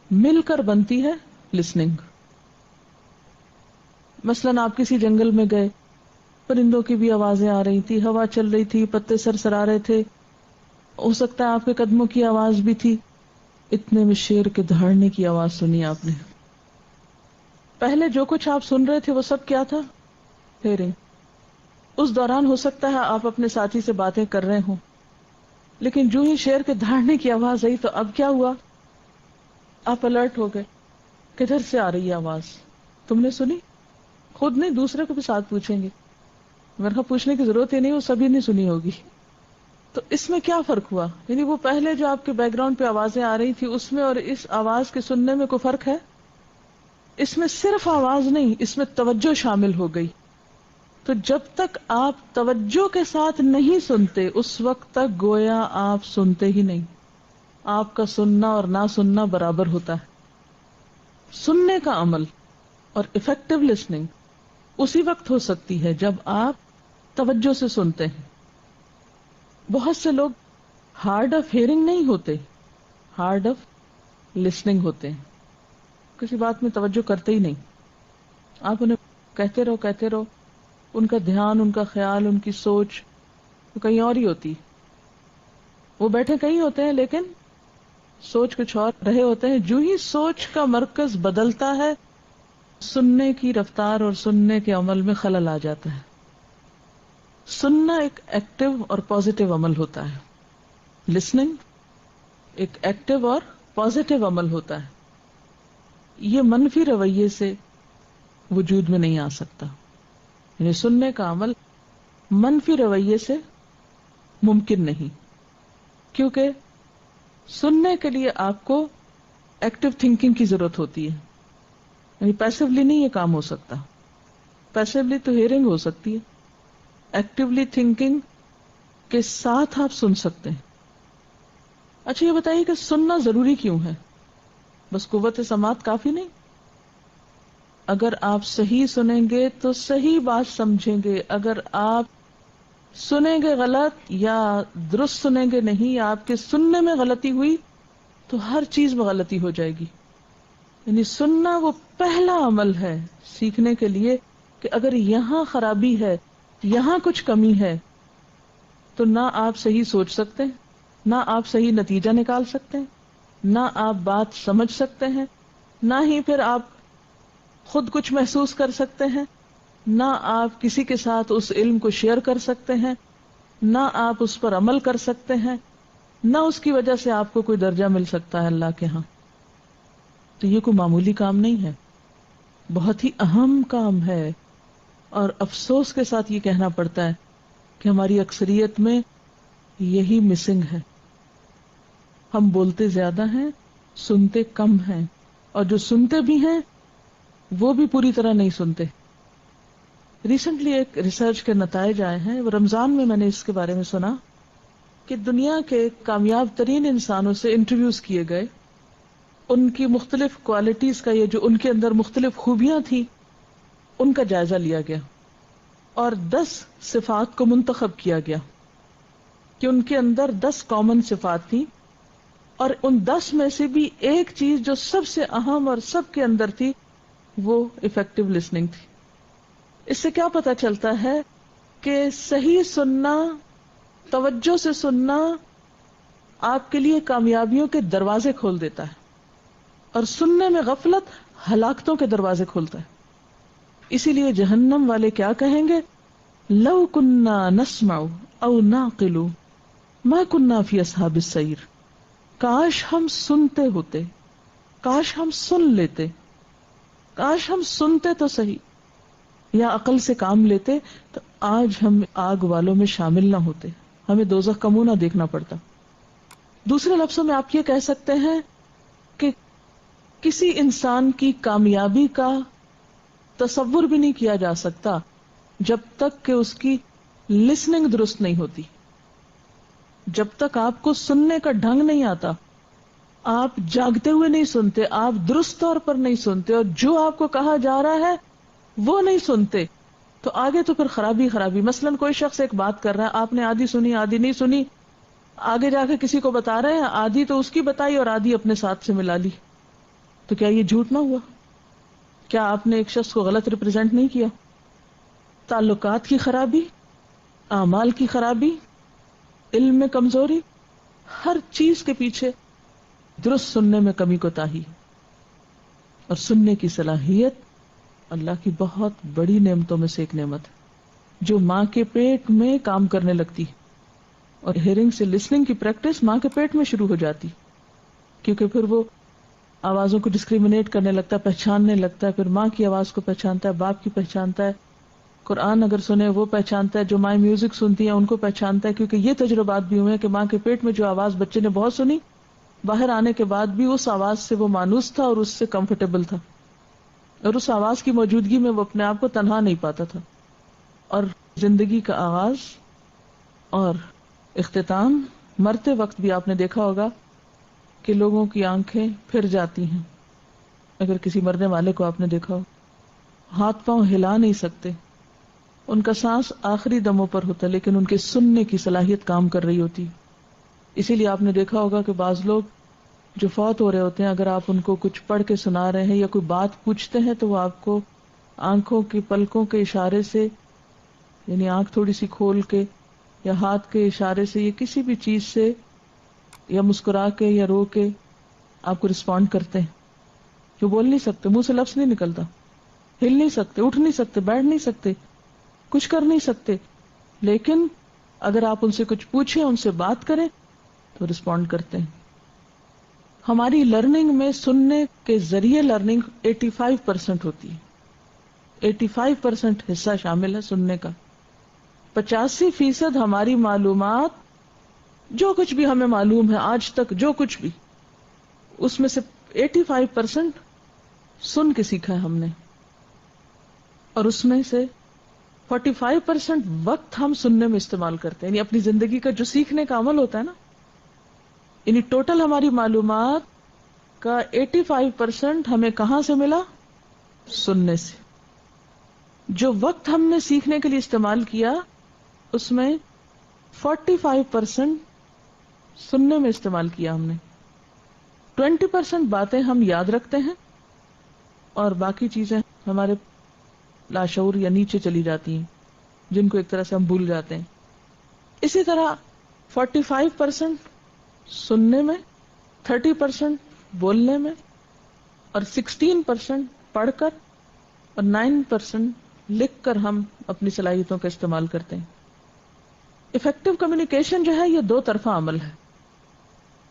مل کر بنتی ہے لسننگ. مثلاً آپ کسی جنگل میں گئے، پرندوں کی بھی آوازیں آ رہی تھی، ہوا چل رہی تھی، پتے سرسرا رہے تھے، ہو سکتا ہے آپ کے قدموں کی آواز بھی تھی. اتنے میں شیر کے دہاڑنے کی آواز سنی آپ نے. پہلے جو کچھ آپ سن رہے تھے وہ سب کیا تھا؟ ہیئرنگ. اس دوران ہو سکتا ہے آپ اپنے ساتھی سے باتیں کر رہے ہوں، لیکن جو ہی شیر کے دہاڑنے کی آواز آئی تو اب کیا ہوا؟ آپ الرٹ ہو گئے. کدھر سے آ رہی ہے آواز؟ تم نے سنی؟ خود نہیں، دوسرے کو بھی ساتھ پوچھیں گے. میرے کو پوچھنے کی ضرورت ہی نہیں، وہ سبھی نے سنی ہوگی. تو اس میں کیا فرق ہوا؟ یعنی وہ پہلے جو آپ کے بیک گراؤنڈ پہ آوازیں آ رہی تھی اس میں اور اس آواز کے سننے میں کوئی فرق ہے؟ اس میں صرف آواز نہیں، اس میں توجہ شامل ہو گئی. تو جب تک آپ توجہ کے ساتھ نہیں سنتے اس وقت تک گویا آپ سنتے ہی نہیں. آپ کا سننا اور نہ سننا برابر ہوتا ہے. سننے کا عمل اور افیکٹو لسننگ اسی وقت ہو سکتی ہے جب آپ توجہ سے سنتے ہیں. بہت سے لوگ ہارڈ آف ہیئرنگ نہیں ہوتے، ہارڈ آف لسننگ ہوتے ہیں. کسی بات میں توجہ کرتے ہی نہیں. آپ انہیں کہتے رہو، ان کا دھیان، ان کا خیال، ان کی سوچ تو کہیں اور ہی ہوتی. وہ بیٹھے کہیں ہوتے ہیں لیکن سوچ کچھ اور رہے ہوتے ہیں. جو ہی سوچ کا مرکز بدلتا ہے، سننے کی رفتار اور سننے کے عمل میں خلل آ جاتا ہے. سننا ایک ایکٹیو اور پازیٹیو عمل ہوتا ہے. لسننگ ایک ایکٹیو اور پازیٹیو عمل ہوتا ہے. یہ منفی رویے سے وجود میں نہیں آ سکتا. یعنی سننے کا عمل منفی رویے سے ممکن نہیں، کیونکہ سننے کے لیے آپ کو ایکٹیو تھنکنگ کی ضرورت ہوتی ہے. یعنی پیسیولی نہیں یہ کام ہو سکتا. پیسیولی تو ہیئرنگ ہو سکتی ہے، ایکٹیولی تھنکنگ کے ساتھ آپ سن سکتے ہیں. اچھا یہ بتائیے کہ سننا ضروری کیوں ہے؟ بس قوت سماعت کافی نہیں؟ اگر آپ صحیح سنیں گے تو صحیح بات سمجھیں گے. اگر آپ سنیں گے غلط یا درست سنیں گے نہیں، یا آپ کے سننے میں غلطی ہوئی تو ہر چیز میں غلطی ہو جائے گی. یعنی سننا وہ پہلا عمل ہے سیکھنے کے لیے کہ اگر یہاں خرابی ہے، یہاں کچھ کمی ہے، تو نہ آپ صحیح سوچ سکتے ہیں، نہ آپ صحیح نتیجہ نکال سکتے ہیں، نہ آپ بات سمجھ سکتے ہیں، نہ ہی پھر آپ خود کچھ محسوس کر سکتے ہیں، نہ آپ کسی کے ساتھ اس علم کو شیئر کر سکتے ہیں، نہ آپ اس پر عمل کر سکتے ہیں، نہ اس کی وجہ سے آپ کو کوئی درجہ مل سکتا ہے اللہ کے ہاں. تو یہ کوئی معمولی کام نہیں ہے، بہت ہی اہم کام ہے. اور افسوس کے ساتھ یہ کہنا پڑتا ہے کہ ہماری اکثریت میں یہی مسنگ ہے. ہم بولتے زیادہ ہیں، سنتے کم ہیں، اور جو سنتے بھی ہیں وہ بھی پوری طرح نہیں سنتے. ریسنٹلی ایک ریسرچ کے نتائج آئے ہیں، رمضان میں نے اس کے بارے میں سنا کہ دنیا کے کامیاب ترین انسانوں سے انٹرویوز کیے گئے، ان کی مختلف کوالٹیز کا، یہ جو ان کے اندر مختلف خوبیاں تھیں ان کا جائزہ لیا گیا، اور 10 صفات کو منتخب کیا گیا کہ ان کے اندر 10 کامن صفات تھیں، اور ان 10 میں سے بھی ایک چیز جو سب سے اہم اور سب کے اندر تھی وہ افیکٹو لسننگ تھی. اس سے کیا پتا چلتا ہے کہ صحیح سننا، توجہ سے سننا آپ کے لیے کامیابیوں کے دروازے کھول دیتا ہے، اور سننے میں غفلت ہلاکتوں کے دروازے کھولتا ہے. اسی لیے جہنم والے کیا کہیں گے؟ لو کننا نسمع او نعقل ما کننا فی اصحاب السعیر. کاش ہم سنتے ہوتے، کاش ہم سن لیتے، کاش ہم سنتے تو صحیح یا عقل سے کام لیتے تو آج ہم آگ والوں میں شامل نہ ہوتے، ہمیں دوزخ کا منہ نہ دیکھنا پڑتا. دوسرے لفظوں میں آپ یہ کہہ سکتے ہیں کہ کسی انسان کی کامیابی کا تصور بھی نہیں کیا جا سکتا جب تک کہ اس کی لسننگ درست نہیں ہوتی. جب تک آپ کو سننے کا ڈھنگ نہیں آتا، آپ جاگتے ہوئے نہیں سنتے، آپ درست طور پر نہیں سنتے، اور جو آپ کو کہا جا رہا ہے وہ نہیں سنتے، تو آگے تو پھر خرابی خرابی. مثلا کوئی شخص ایک بات کر رہا ہے، آپ نے آدھی سنی آدھی نہیں سنی، آگے جا کے کسی کو بتا رہے ہیں، آدھی تو اس کی بتائی اور آدھی اپنے ساتھ سے ملا لی، تو کیا یہ جھوٹ نہ ہوا؟ کیا آپ نے ایک شخص کو غلط ریپرزینٹ نہیں کیا؟ تعلقات کی خرابی، اعمال کی خرابی، علم میں کمزوری، ہر چیز کے پیچھے درست سننے میں کمی کوتاہی. اور سننے کی صلاحیت اللہ کی بہت بڑی نعمتوں میں سے ایک نعمت ہے جو ماں کے پیٹ میں کام کرنے لگتی، اور ہیئرنگ سے لسننگ کی پریکٹس ماں کے پیٹ میں شروع ہو جاتی، کیونکہ پھر وہ آوازوں کو ڈسکریمنیٹ کرنے لگتا ہے، پہچاننے لگتا ہے، پھر ماں کی آواز کو پہچانتا ہے، باپ کی پہچانتا ہے، قرآن اگر سنے وہ پہچانتا ہے، جو مائیں میوزک سنتی ہیں ان کو پہچانتا ہے، کیونکہ یہ تجربات بھی ہوئے ہیں کہ ماں کے پیٹ میں جو آواز بچے نے بہت سنی، باہر آنے کے بعد بھی اس آواز سے وہ مانوس تھا اور اس سے کمفرٹیبل تھا، اور اس آواز کی موجودگی میں وہ اپنے آپ کو تنہا نہیں پاتا تھا. اور زندگی کا آغاز اور اختتام، مرتے وقت بھی آپ نے دیکھا ہوگا کہ لوگوں کی آنکھیں پھر جاتی ہیں. اگر کسی مرنے والے کو آپ نے دیکھا ہو، ہاتھ پاؤں ہلا نہیں سکتے، ان کا سانس آخری دموں پر ہوتا ہے، لیکن ان کے سننے کی صلاحیت کام کر رہی ہوتی. اسی لیے آپ نے دیکھا ہوگا کہ بعض لوگ جو فوت ہو رہے ہوتے ہیں، اگر آپ ان کو کچھ پڑھ کے سنا رہے ہیں یا کوئی بات پوچھتے ہیں تو وہ آپ کو آنکھوں کی پلکوں کے اشارے سے، یعنی آنکھ تھوڑی سی کھول کے یا ہاتھ کے اشارے سے یا کسی بھی چیز سے، یا مسکرا کے یا رو کے آپ کو رسپونڈ کرتے ہیں. جو بول نہیں سکتے، منہ سے لفظ نہیں نکلتا، ہل نہیں سکتے، اٹھ نہیں سکتے، بیٹھ نہیں سکتے، کچھ کر نہیں سکتے، لیکن اگر آپ ان سے کچھ پوچھیں، ان سے بات کریں تو رسپونڈ کرتے ہیں. ہماری لرننگ میں سننے کے ذریعے لرننگ 85% ہوتی ہے. 85% حصہ شامل ہے سننے کا. 85% ہماری معلومات، جو کچھ بھی ہمیں معلوم ہے آج تک، جو کچھ بھی، اس میں سے 85% سن کے سیکھا ہے ہم نے، اور اس میں سے 45% وقت ہم سننے میں استعمال کرتے ہیں. یعنی اپنی زندگی کا جو سیکھنے کا عمل ہوتا ہے نا، یعنی ٹوٹل ہماری معلومات کا 85% ہمیں کہاں سے ملا؟ سننے سے. جو وقت ہم نے سیکھنے کے لیے استعمال کیا، اس میں 45% سننے میں استعمال کیا ہم نے. 20% باتیں ہم یاد رکھتے ہیں، اور باقی چیزیں ہمارے لاشعور یا نیچے چلی جاتی ہیں، جن کو ایک طرح سے ہم بھول جاتے ہیں. اسی طرح 45% سننے میں، 30% بولنے میں، اور 16% پڑھ کر، اور 9% لکھ کر ہم اپنی صلاحیتوں کا استعمال کرتے ہیں. افیکٹو کمیونیکیشن جو ہے یہ 2 طرفہ عمل ہے.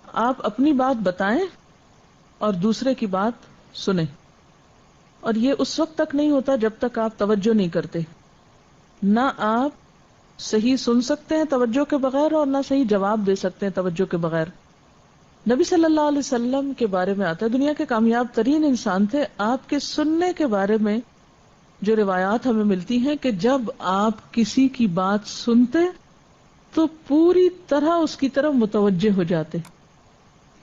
آپ اپنی بات بتائیں اور دوسرے کی بات سنیں، اور یہ اس وقت تک نہیں ہوتا جب تک آپ توجہ نہیں کرتے. نہ آپ صحیح سن سکتے ہیں توجہ کے بغیر اور نہ صحیح جواب دے سکتے ہیں توجہ کے بغیر. نبی صلی اللہ علیہ وسلم کے بارے میں آتا ہے دنیا کے کامیاب ترین انسان تھے. آپ کے سننے کے بارے میں جو روایات ہمیں ملتی ہیں کہ جب آپ کسی کی بات سنتے تو پوری طرح اس کی طرف متوجہ ہو جاتے.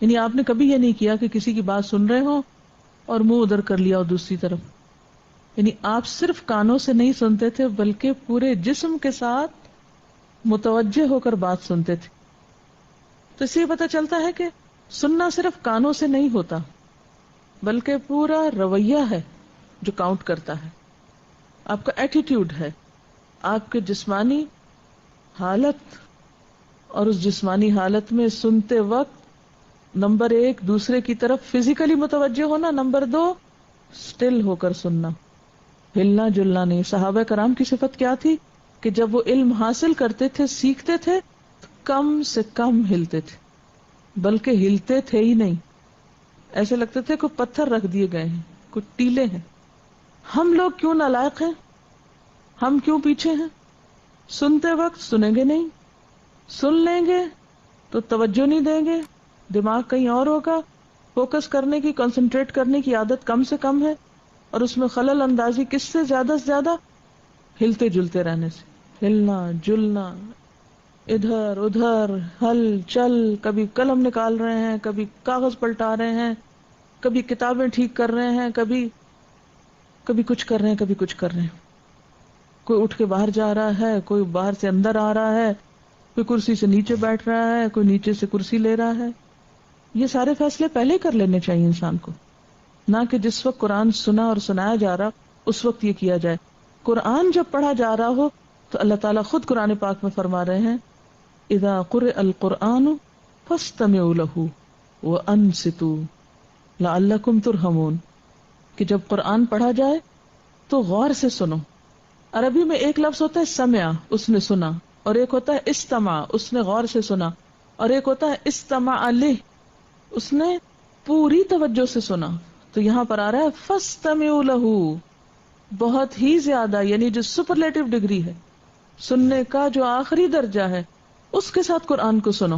یعنی آپ نے کبھی یہ نہیں کیا کہ کسی کی بات سن رہے ہو اور منہ ادھر کر لیا اور دوسری طرف. یعنی آپ صرف کانوں سے نہیں سنتے تھے بلکہ پورے جسم کے ساتھ متوجہ ہو کر بات سنتے تھے. تو اس سے یہ پتہ چلتا ہے کہ سننا صرف کانوں سے نہیں ہوتا بلکہ پورا رویہ ہے جو کاؤنٹ کرتا ہے. آپ کا ایٹیٹیوڈ ہے, آپ کے جسمانی حالت, اور اس جسمانی حالت میں سنتے وقت نمبر 1 دوسرے کی طرف فزیکلی متوجہ ہونا, نمبر 2 سٹل ہو کر سننا, ہلنا جلنا نہیں. صحابہ کرام کی صفت کیا تھی کہ جب وہ علم حاصل کرتے تھے, سیکھتے تھے, کم سے کم ہلتے تھے, بلکہ ہلتے تھے ہی نہیں. ایسے لگتے تھے کوئی پتھر رکھ دیے گئے ہیں, کوئی ٹیلے ہیں. ہم لوگ کیوں نالائق ہیں, ہم کیوں پیچھے ہیں؟ سنتے وقت سنیں گے نہیں, سن لیں گے تو توجہ نہیں دیں گے, دماغ کہیں اور ہوگا, فوکس کرنے کی, کنسنٹریٹ کرنے کی عادت کم سے کم ہے, اور اس میں خلل اندازی کس سے زیادہ ہلتے جلتے رہنے سے. ہلنا جلنا, ادھر ادھر, ہل چل, کبھی قلم نکال رہے ہیں, کبھی کاغذ پلٹا رہے ہیں, کبھی کتابیں ٹھیک کر رہے ہیں, کبھی کچھ کر رہے ہیں, کبھی کچھ کر رہے ہیں. کوئی اٹھ کے باہر جا رہا ہے, کوئی باہر سے اندر آ رہا ہے, کوئی کرسی سے نیچے بیٹھ رہا ہے, کوئی نیچے سے کرسی لے رہا ہے. یہ سارے فیصلے پہلے کر لینے چاہیے انسان کو, نہ کہ جس وقت قرآن سنا اور سنایا جا رہا اس وقت یہ کیا جائے. قرآن جب پڑھا جا رہا ہو تو اللہ تعالیٰ خود قرآن پاک میں فرما رہے ہیں اذا قرئ القرآن فاستمعوا له وانصتوا لعلکم ترحمون, کہ جب قرآن پڑھا جائے تو غور سے سنو. عربی میں ایک لفظ ہوتا ہے سمع, اس نے سنا, اور ایک ہوتا ہے استمع, اس نے غور سے سنا, اور ایک ہوتا ہے استمع لہ, اس نے پوری توجہ سے سنا. تو یہاں پر آ رہا ہے فاستمعوا لہ, بہت ہی زیادہ, یعنی جو سپرلیٹو ڈگری ہے, سننے کا جو آخری درجہ ہے, اس کے ساتھ قرآن کو سنو.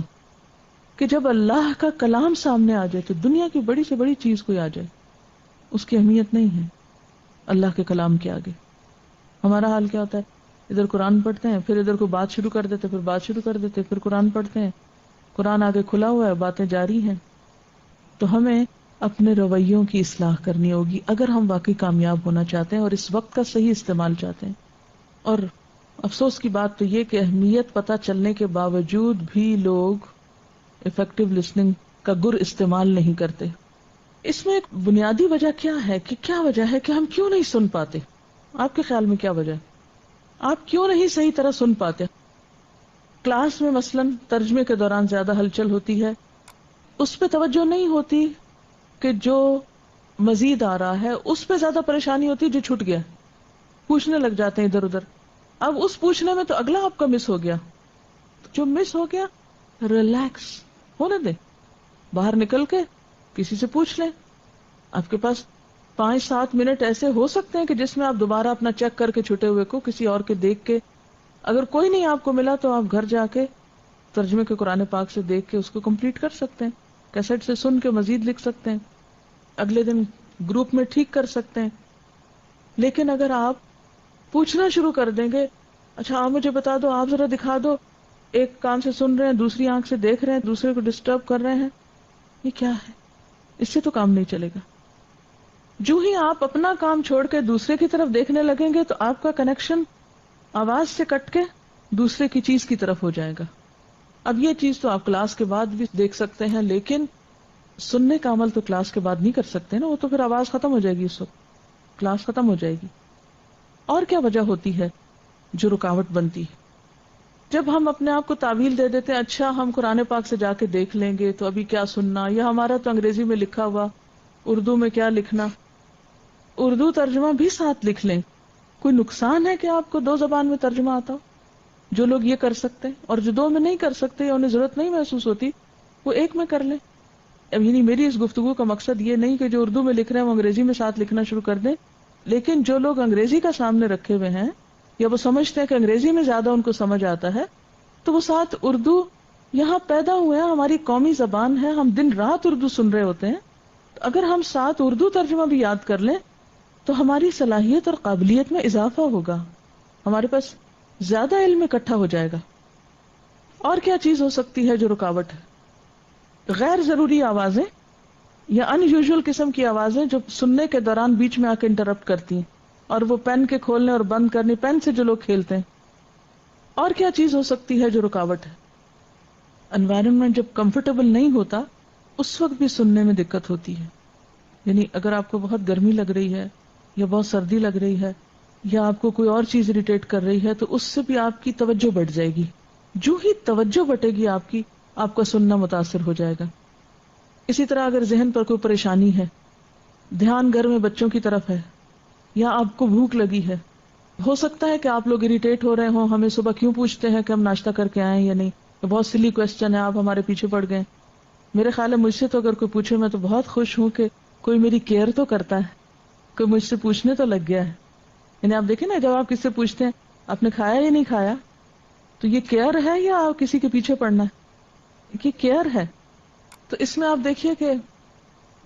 کہ جب اللہ کا کلام سامنے آ جائے تو دنیا کی بڑی سے بڑی چیز کوئی آ جائے, اس کی اہمیت نہیں ہے اللہ کے کلام کے آگے. ہمارا حال کیا ہوتا ہے, ادھر قرآن پڑھتے ہیں, پھر ادھر کو بات شروع کر دیتے, پھر بات شروع کر دیتے, پھر قرآن پڑھتے ہیں, قرآن آگے کھلا ہوا ہے, باتیں جاری ہیں. تو ہمیں اپنے رویوں کی اصلاح کرنی ہوگی اگر ہم واقعی کامیاب ہونا چاہتے ہیں اور اس وقت کا صحیح استعمال چاہتے ہیں. اور افسوس کی بات تو یہ کہ اہمیت پتہ چلنے کے باوجود بھی لوگ افیکٹو لسننگ کا گر استعمال نہیں کرتے. اس میں ایک بنیادی وجہ کیا ہے, کہ کیا وجہ ہے کہ ہم کیوں نہیں سن پاتے؟ آپ کے خیال میں کیا وجہ ہے؟ آپ کیوں نہیں صحیح طرح سن پاتے؟ کلاس میں مثلاً ترجمے کے دوران زیادہ ہلچل ہوتی ہے, اس پہ توجہ نہیں ہوتی کہ جو مزید آ رہا ہے, اس پہ زیادہ پریشانی ہوتی جو چھوٹ گیا, پوچھنے لگ جاتے ہیں ادھر ادھر. اب اس پوچھنے میں تو اگلا آپ کا مس ہو گیا, جو مس ہو گیا ریلیکس ہونے دیں, باہر نکل کے کسی سے پوچھ لیں. آپ کے پاس 5-7 منٹ ایسے ہو سکتے ہیں کہ جس میں آپ دوبارہ اپنا چیک کر کے چھٹے ہوئے کو کسی اور کے دیکھ کے, اگر کوئی نہیں آپ کو ملا تو آپ گھر جا کے ترجمے کے قرآن پاک سے دیکھ کے اس کو کمپلیٹ کر سکتے ہیں, کیسٹ سے سن کے مزید لکھ سکتے ہیں, اگلے دن گروپ میں ٹھیک کر سکتے ہیں. لیکن اگر آپ پوچھنا شروع کر دیں گے, اچھا آپ مجھے بتا دو, آپ ذرا دکھا دو, ایک کان سے سن رہے ہیں, دوسری آنکھ سے دیکھ رہے ہیں, دوسرے کو ڈسٹرب کر رہے ہیں, یہ کیا ہے؟ اس سے تو کام نہیں چلے گا. جو ہی آپ اپنا کام چھوڑ کے دوسرے کی طرف دیکھنے لگیں گے تو آپ کا کنیکشن آواز سے کٹ کے دوسرے کی چیز کی طرف ہو جائے گا. اب یہ چیز تو آپ کلاس کے بعد بھی دیکھ سکتے ہیں, لیکن سننے کا عمل تو کلاس کے بعد نہیں کر سکتے نا, وہ تو پھر آواز ختم ہو جائے گی, اس وقت کلاس ختم ہو جائے گی. اور کیا وجہ ہوتی ہے جو رکاوٹ بنتی ہے؟ جب ہم اپنے آپ کو تعویل دے دیتے ہیں, اچھا ہم قرآن پاک سے جا کے دیکھ لیں گے تو ابھی کیا سننا, یا ہمارا تو انگریزی میں لکھا ہوا, اردو میں کیا لکھنا, اردو ترجمہ بھی ساتھ لکھ لیں. کوئی نقصان ہے کہ آپ کو 2 زبان میں ترجمہ آتا ہو؟ جو لوگ یہ کر سکتے ہیں, اور جو 2 میں نہیں کر سکتے یا انہیں ضرورت نہیں محسوس ہوتی, وہ 1 میں کر لیں. اب یعنی میری اس گفتگو کا مقصد یہ نہیں کہ جو اردو میں لکھ رہے ہیں وہ انگریزی میں ساتھ لکھنا شروع کر دیں, لیکن جو لوگ انگریزی کا سامنے رکھے ہوئے ہیں یا وہ سمجھتے ہیں کہ انگریزی میں زیادہ ان کو سمجھ آتا ہے، تو وہ ساتھ اردو یہاں پیدا ہوئے ہیں، ہماری قومی زبان ہے، ہم دن رات اردو سن رہے ہوتے ہیں. اگر ہم ساتھ اردو ترجمہ بھی یاد کر لیں تو ہماری صلاحیت اور قابلیت میں اضافہ ہوگا، ہمارے پاس زیادہ علم اکٹھا ہو جائے گا. اور کیا چیز ہو سکتی ہے جو رکاوٹ ہے؟ غیر ضروری آوازیں یا ان یوزول قسم کی آوازیں جو سننے کے دوران بیچ میں آ کے انٹرپٹ کرتی ہیں، اور وہ پین کے کھولنے اور بند کرنے، پین سے جو لوگ کھیلتے ہیں. اور کیا چیز ہو سکتی ہے جو رکاوٹ ہے؟ انوائرمنٹ جب کمفرٹیبل نہیں ہوتا اس وقت بھی سننے میں دقت ہوتی ہے. یعنی اگر آپ کو بہت گرمی لگ رہی ہے یا بہت سردی لگ رہی ہے یا آپ کو کوئی اور چیز اریٹیٹ کر رہی ہے تو اس سے بھی آپ کی توجہ بڑھ جائے گی. جو ہی توجہ بٹے گی آپ کی، آپ کا سننا متاثر ہو جائے گا. اسی طرح اگر ذہن پر کوئی پریشانی ہے، دھیان گھر میں بچوں کی طرف ہے، یا آپ کو بھوک لگی ہے، ہو سکتا ہے کہ آپ لوگ اریٹیٹ ہو رہے ہوں، ہمیں صبح کیوں پوچھتے ہیں کہ ہم ناشتہ کر کے آئیں یا نہیں، بہت سلی کوسچن ہے، آپ ہمارے پیچھے پڑ گئے. میرے خیال ہے مجھ سے تو اگر کوئی پوچھے میں تو بہت خوش ہوں کہ کوئی میری کیئر تو کرتا ہے، کوئی مجھ سے پوچھنے تو لگ گیا ہے. یعنی آپ دیکھیں نا، جب آپ کس سے پوچھتے ہیں آپ نے کھایا یا نہیں کھایا، تو یہ کیئر ہے یا آپ کسی کے پیچھے پڑنا ہے؟ یہ کیئر ہے. تو اس میں آپ دیکھیے کہ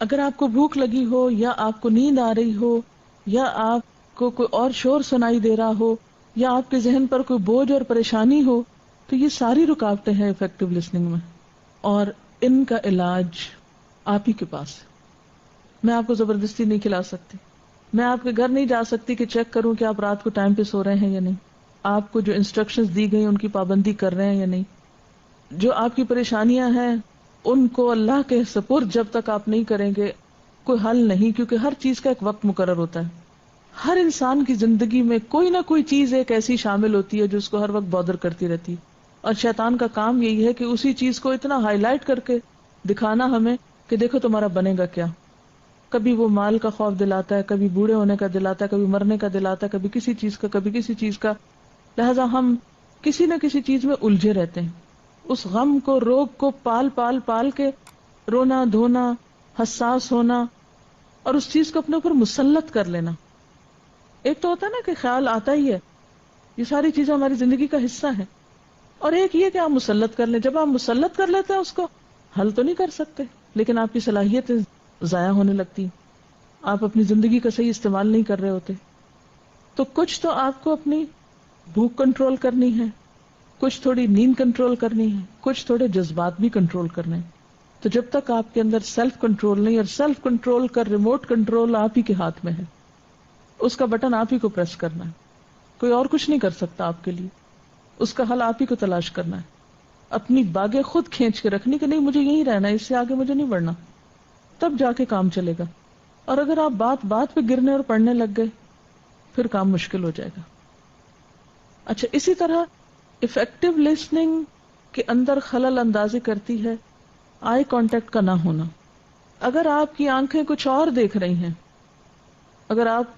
اگر آپ کو بھوک لگی ہو یا آپ کو نیند آ رہی ہو یا آپ کو کوئی اور شور سنائی دے رہا ہو یا آپ کے ذہن پر کوئی بوجھ اور پریشانی ہو، تو یہ ساری رکاوٹیں ہیں افیکٹو لسننگ میں، اور ان کا علاج آپ ہی کے پاس ہے. میں آپ کو زبردستی نہیں کھلا سکتی، میں آپ کے گھر نہیں جا سکتی کہ چیک کروں کہ آپ رات کو ٹائم پہ سو رہے ہیں یا نہیں، آپ کو جو انسٹرکشنز دی گئی ان کی پابندی کر رہے ہیں یا نہیں. جو آپ کی پریشانیاں ہیں ان کو اللہ کے سپرد جب تک آپ نہیں کریں گے کوئی حل نہیں، کیونکہ ہر چیز کا ایک وقت مقرر ہوتا ہے. ہر انسان کی زندگی میں کوئی نہ کوئی چیز ایک ایسی شامل ہوتی ہے جو اس کو ہر وقت بادر کرتی رہتی ہے، اور شیطان کا کام یہی ہے کہ اسی چیز کو اتنا ہائی لائٹ کر کے دکھانا ہمیں کہ دیکھو تمہارا بنے گا کیا. کبھی وہ مال کا خوف دلاتا ہے، کبھی بوڑھے ہونے کا دلاتا ہے، کبھی مرنے کا دلاتا ہے، کبھی کسی چیز کا، کبھی کسی چیز کا. لہذا ہم کسی نہ کسی چیز میں الجھے رہتے ہیں. اس غم کو، روگ کو پال پال پال کے رونا دھونا، حساس ہونا اور اس چیز کو اپنے اوپر مسلط کر لینا. ایک تو ہوتا ہے نا کہ خیال آتا ہی ہے، یہ ساری چیزیں ہماری زندگی کا حصہ ہیں، اور ایک یہ کہ آپ مسلط کر لیں. جب آپ مسلط کر لیتے ہیں اس کو، حل تو نہیں کر سکتے لیکن آپ کی صلاحیتیں ضائع ہونے لگتی، آپ اپنی زندگی کا صحیح استعمال نہیں کر رہے ہوتے. تو کچھ تو آپ کو اپنی بھوک کنٹرول کرنی ہے، کچھ تھوڑی نیند کنٹرول کرنی ہے، کچھ تھوڑے جذبات بھی کنٹرول کرنے ہیں. تو جب تک آپ کے اندر سیلف کنٹرول نہیں، اور سیلف کنٹرول کا ریموٹ کنٹرول آپ ہی کے ہاتھ میں ہے، اس کا بٹن آپ ہی کو پریس کرنا ہے، کوئی اور کچھ نہیں کر سکتا آپ کے لیے. اس کا حل آپ ہی کو تلاش کرنا ہے، اپنی باگیں خود کھینچ کے رکھنی کہ نہیں مجھے یہیں رہنا ہے، اس سے آگے مجھے نہیں بڑھنا، تب جا کے کام چلے گا. اور اگر آپ بات بات پہ گرنے اور پڑھنے لگ گئے پھر کام مشکل ہو جائے گا. اچھا، اسی طرح افیکٹو لسننگ کے اندر خلل اندازی کرتی ہے آئی کانٹیکٹ کا نہ ہونا. اگر آپ کی آنکھیں کچھ اور دیکھ رہی ہیں، اگر آپ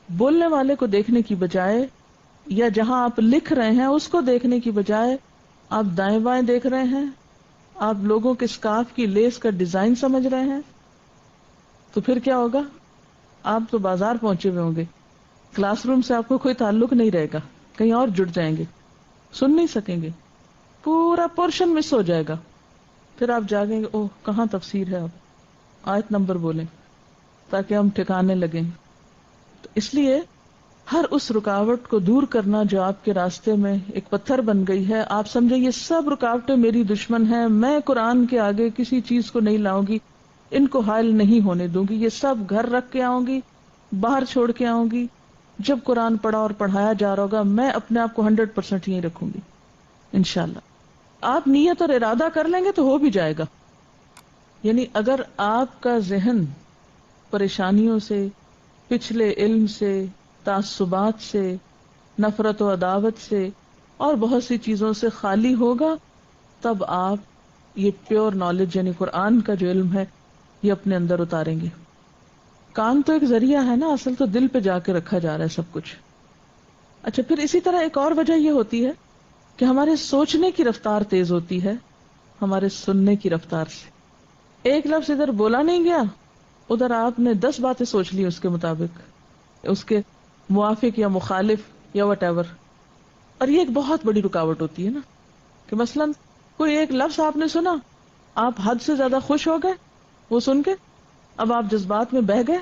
بولنے والے کو دیکھنے کی بجائے یا جہاں آپ لکھ رہے ہیں اس کو دیکھنے کی بجائے آپ دائیں بائیں دیکھ رہے ہیں، آپ لوگوں کے سکارف کی لیس کا ڈیزائن سمجھ رہے ہیں، تو پھر کیا ہوگا؟ آپ تو بازار پہنچے ہوئے ہوں گے، کلاس روم سے آپ کو کوئی تعلق نہیں رہے گا، کہیں اور جڑ جائیں گے، سن نہیں سکیں گے، پورا پورشن مس ہو جائے گا. پھر آپ جاگیں گے، اوہ کہاں تفسیر ہے، اب آیت نمبر بولیں تاکہ ہم ٹھکانے لگیں. تو اس لیے ہر اس رکاوٹ کو دور کرنا جو آپ کے راستے میں ایک پتھر بن گئی ہے، آپ سمجھیں یہ سب رکاوٹیں میری دشمن ہیں، میں قرآن کے آگے کسی چیز کو نہیں لاؤں گی، ان کو حائل نہیں ہونے دوں گی، یہ سب گھر رکھ کے آؤں گی، باہر چھوڑ کے آؤں گی. جب قرآن پڑھا اور پڑھایا جا رہا ہوگا میں اپنے آپ کو 100% یہیں رکھوں گی انشاءاللہ. آپ نیت اور ارادہ کر لیں گے تو ہو بھی جائے گا. یعنی اگر آپ کا ذہن پریشانیوں سے، پچھلے علم سے، تعصبات سے، نفرت و عداوت سے اور بہت سی چیزوں سے خالی ہوگا، تب آپ یہ پیور نالج یعنی قرآن کا جو علم ہے یہ اپنے اندر اتاریں گے. کان تو ایک ذریعہ ہے نا، اصل تو دل پہ جا کے رکھا جا رہا ہے سب کچھ. اچھا، پھر اسی طرح ایک اور وجہ یہ ہوتی ہے کہ ہمارے سوچنے کی رفتار تیز ہوتی ہے ہمارے سننے کی رفتار سے. ایک لفظ ادھر بولا نہیں گیا، ادھر آپ نے 10 باتیں سوچ لی اس کے مطابق، اس کے موافق یا مخالف یا وٹ ایور. اور یہ ایک بہت بڑی رکاوٹ ہوتی ہے نا کہ مثلاً کوئی ایک لفظ آپ نے سنا, آپ حد سے زیادہ خوش ہو گئے وہ سن کے, اب آپ جذبات میں بہہ گئے,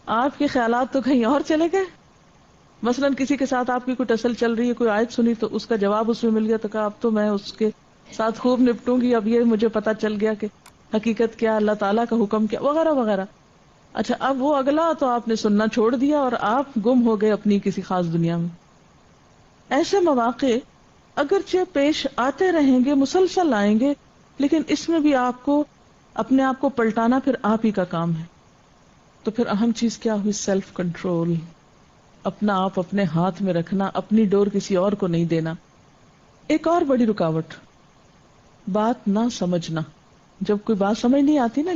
آپ کے خیالات تو کہیں اور چلے گئے. مثلاً کسی کے ساتھ آپ کی کوئی ٹسل چل رہی ہے, کوئی آیت سنی تو اس کا جواب اس میں مل گیا, تو کہا اب تو میں اس کے ساتھ خوب نپٹوں گی, اب یہ مجھے پتا چل گیا کہ حقیقت کیا, اللہ تعالیٰ کا حکم کیا, وغیرہ وغیرہ. اچھا اب وہ اگلا تو آپ نے سننا چھوڑ دیا اور آپ گم ہو گئے اپنی کسی خاص دنیا میں. ایسے مواقع اگرچہ پیش آتے رہیں گے, مسلسل آئیں گے, لیکن اس میں بھی آپ کو اپنے آپ کو پلٹانا پھر آپ ہی کا کام ہے. تو پھر اہم چیز کیا ہوئی؟ Self control. اپنا آپ اپنے ہاتھ میں رکھنا, اپنی ڈور کسی اور کو نہیں دینا. ایک اور بڑی رکاوٹ, بات نہ سمجھنا. جب کوئی بات سمجھ نہیں آتی نا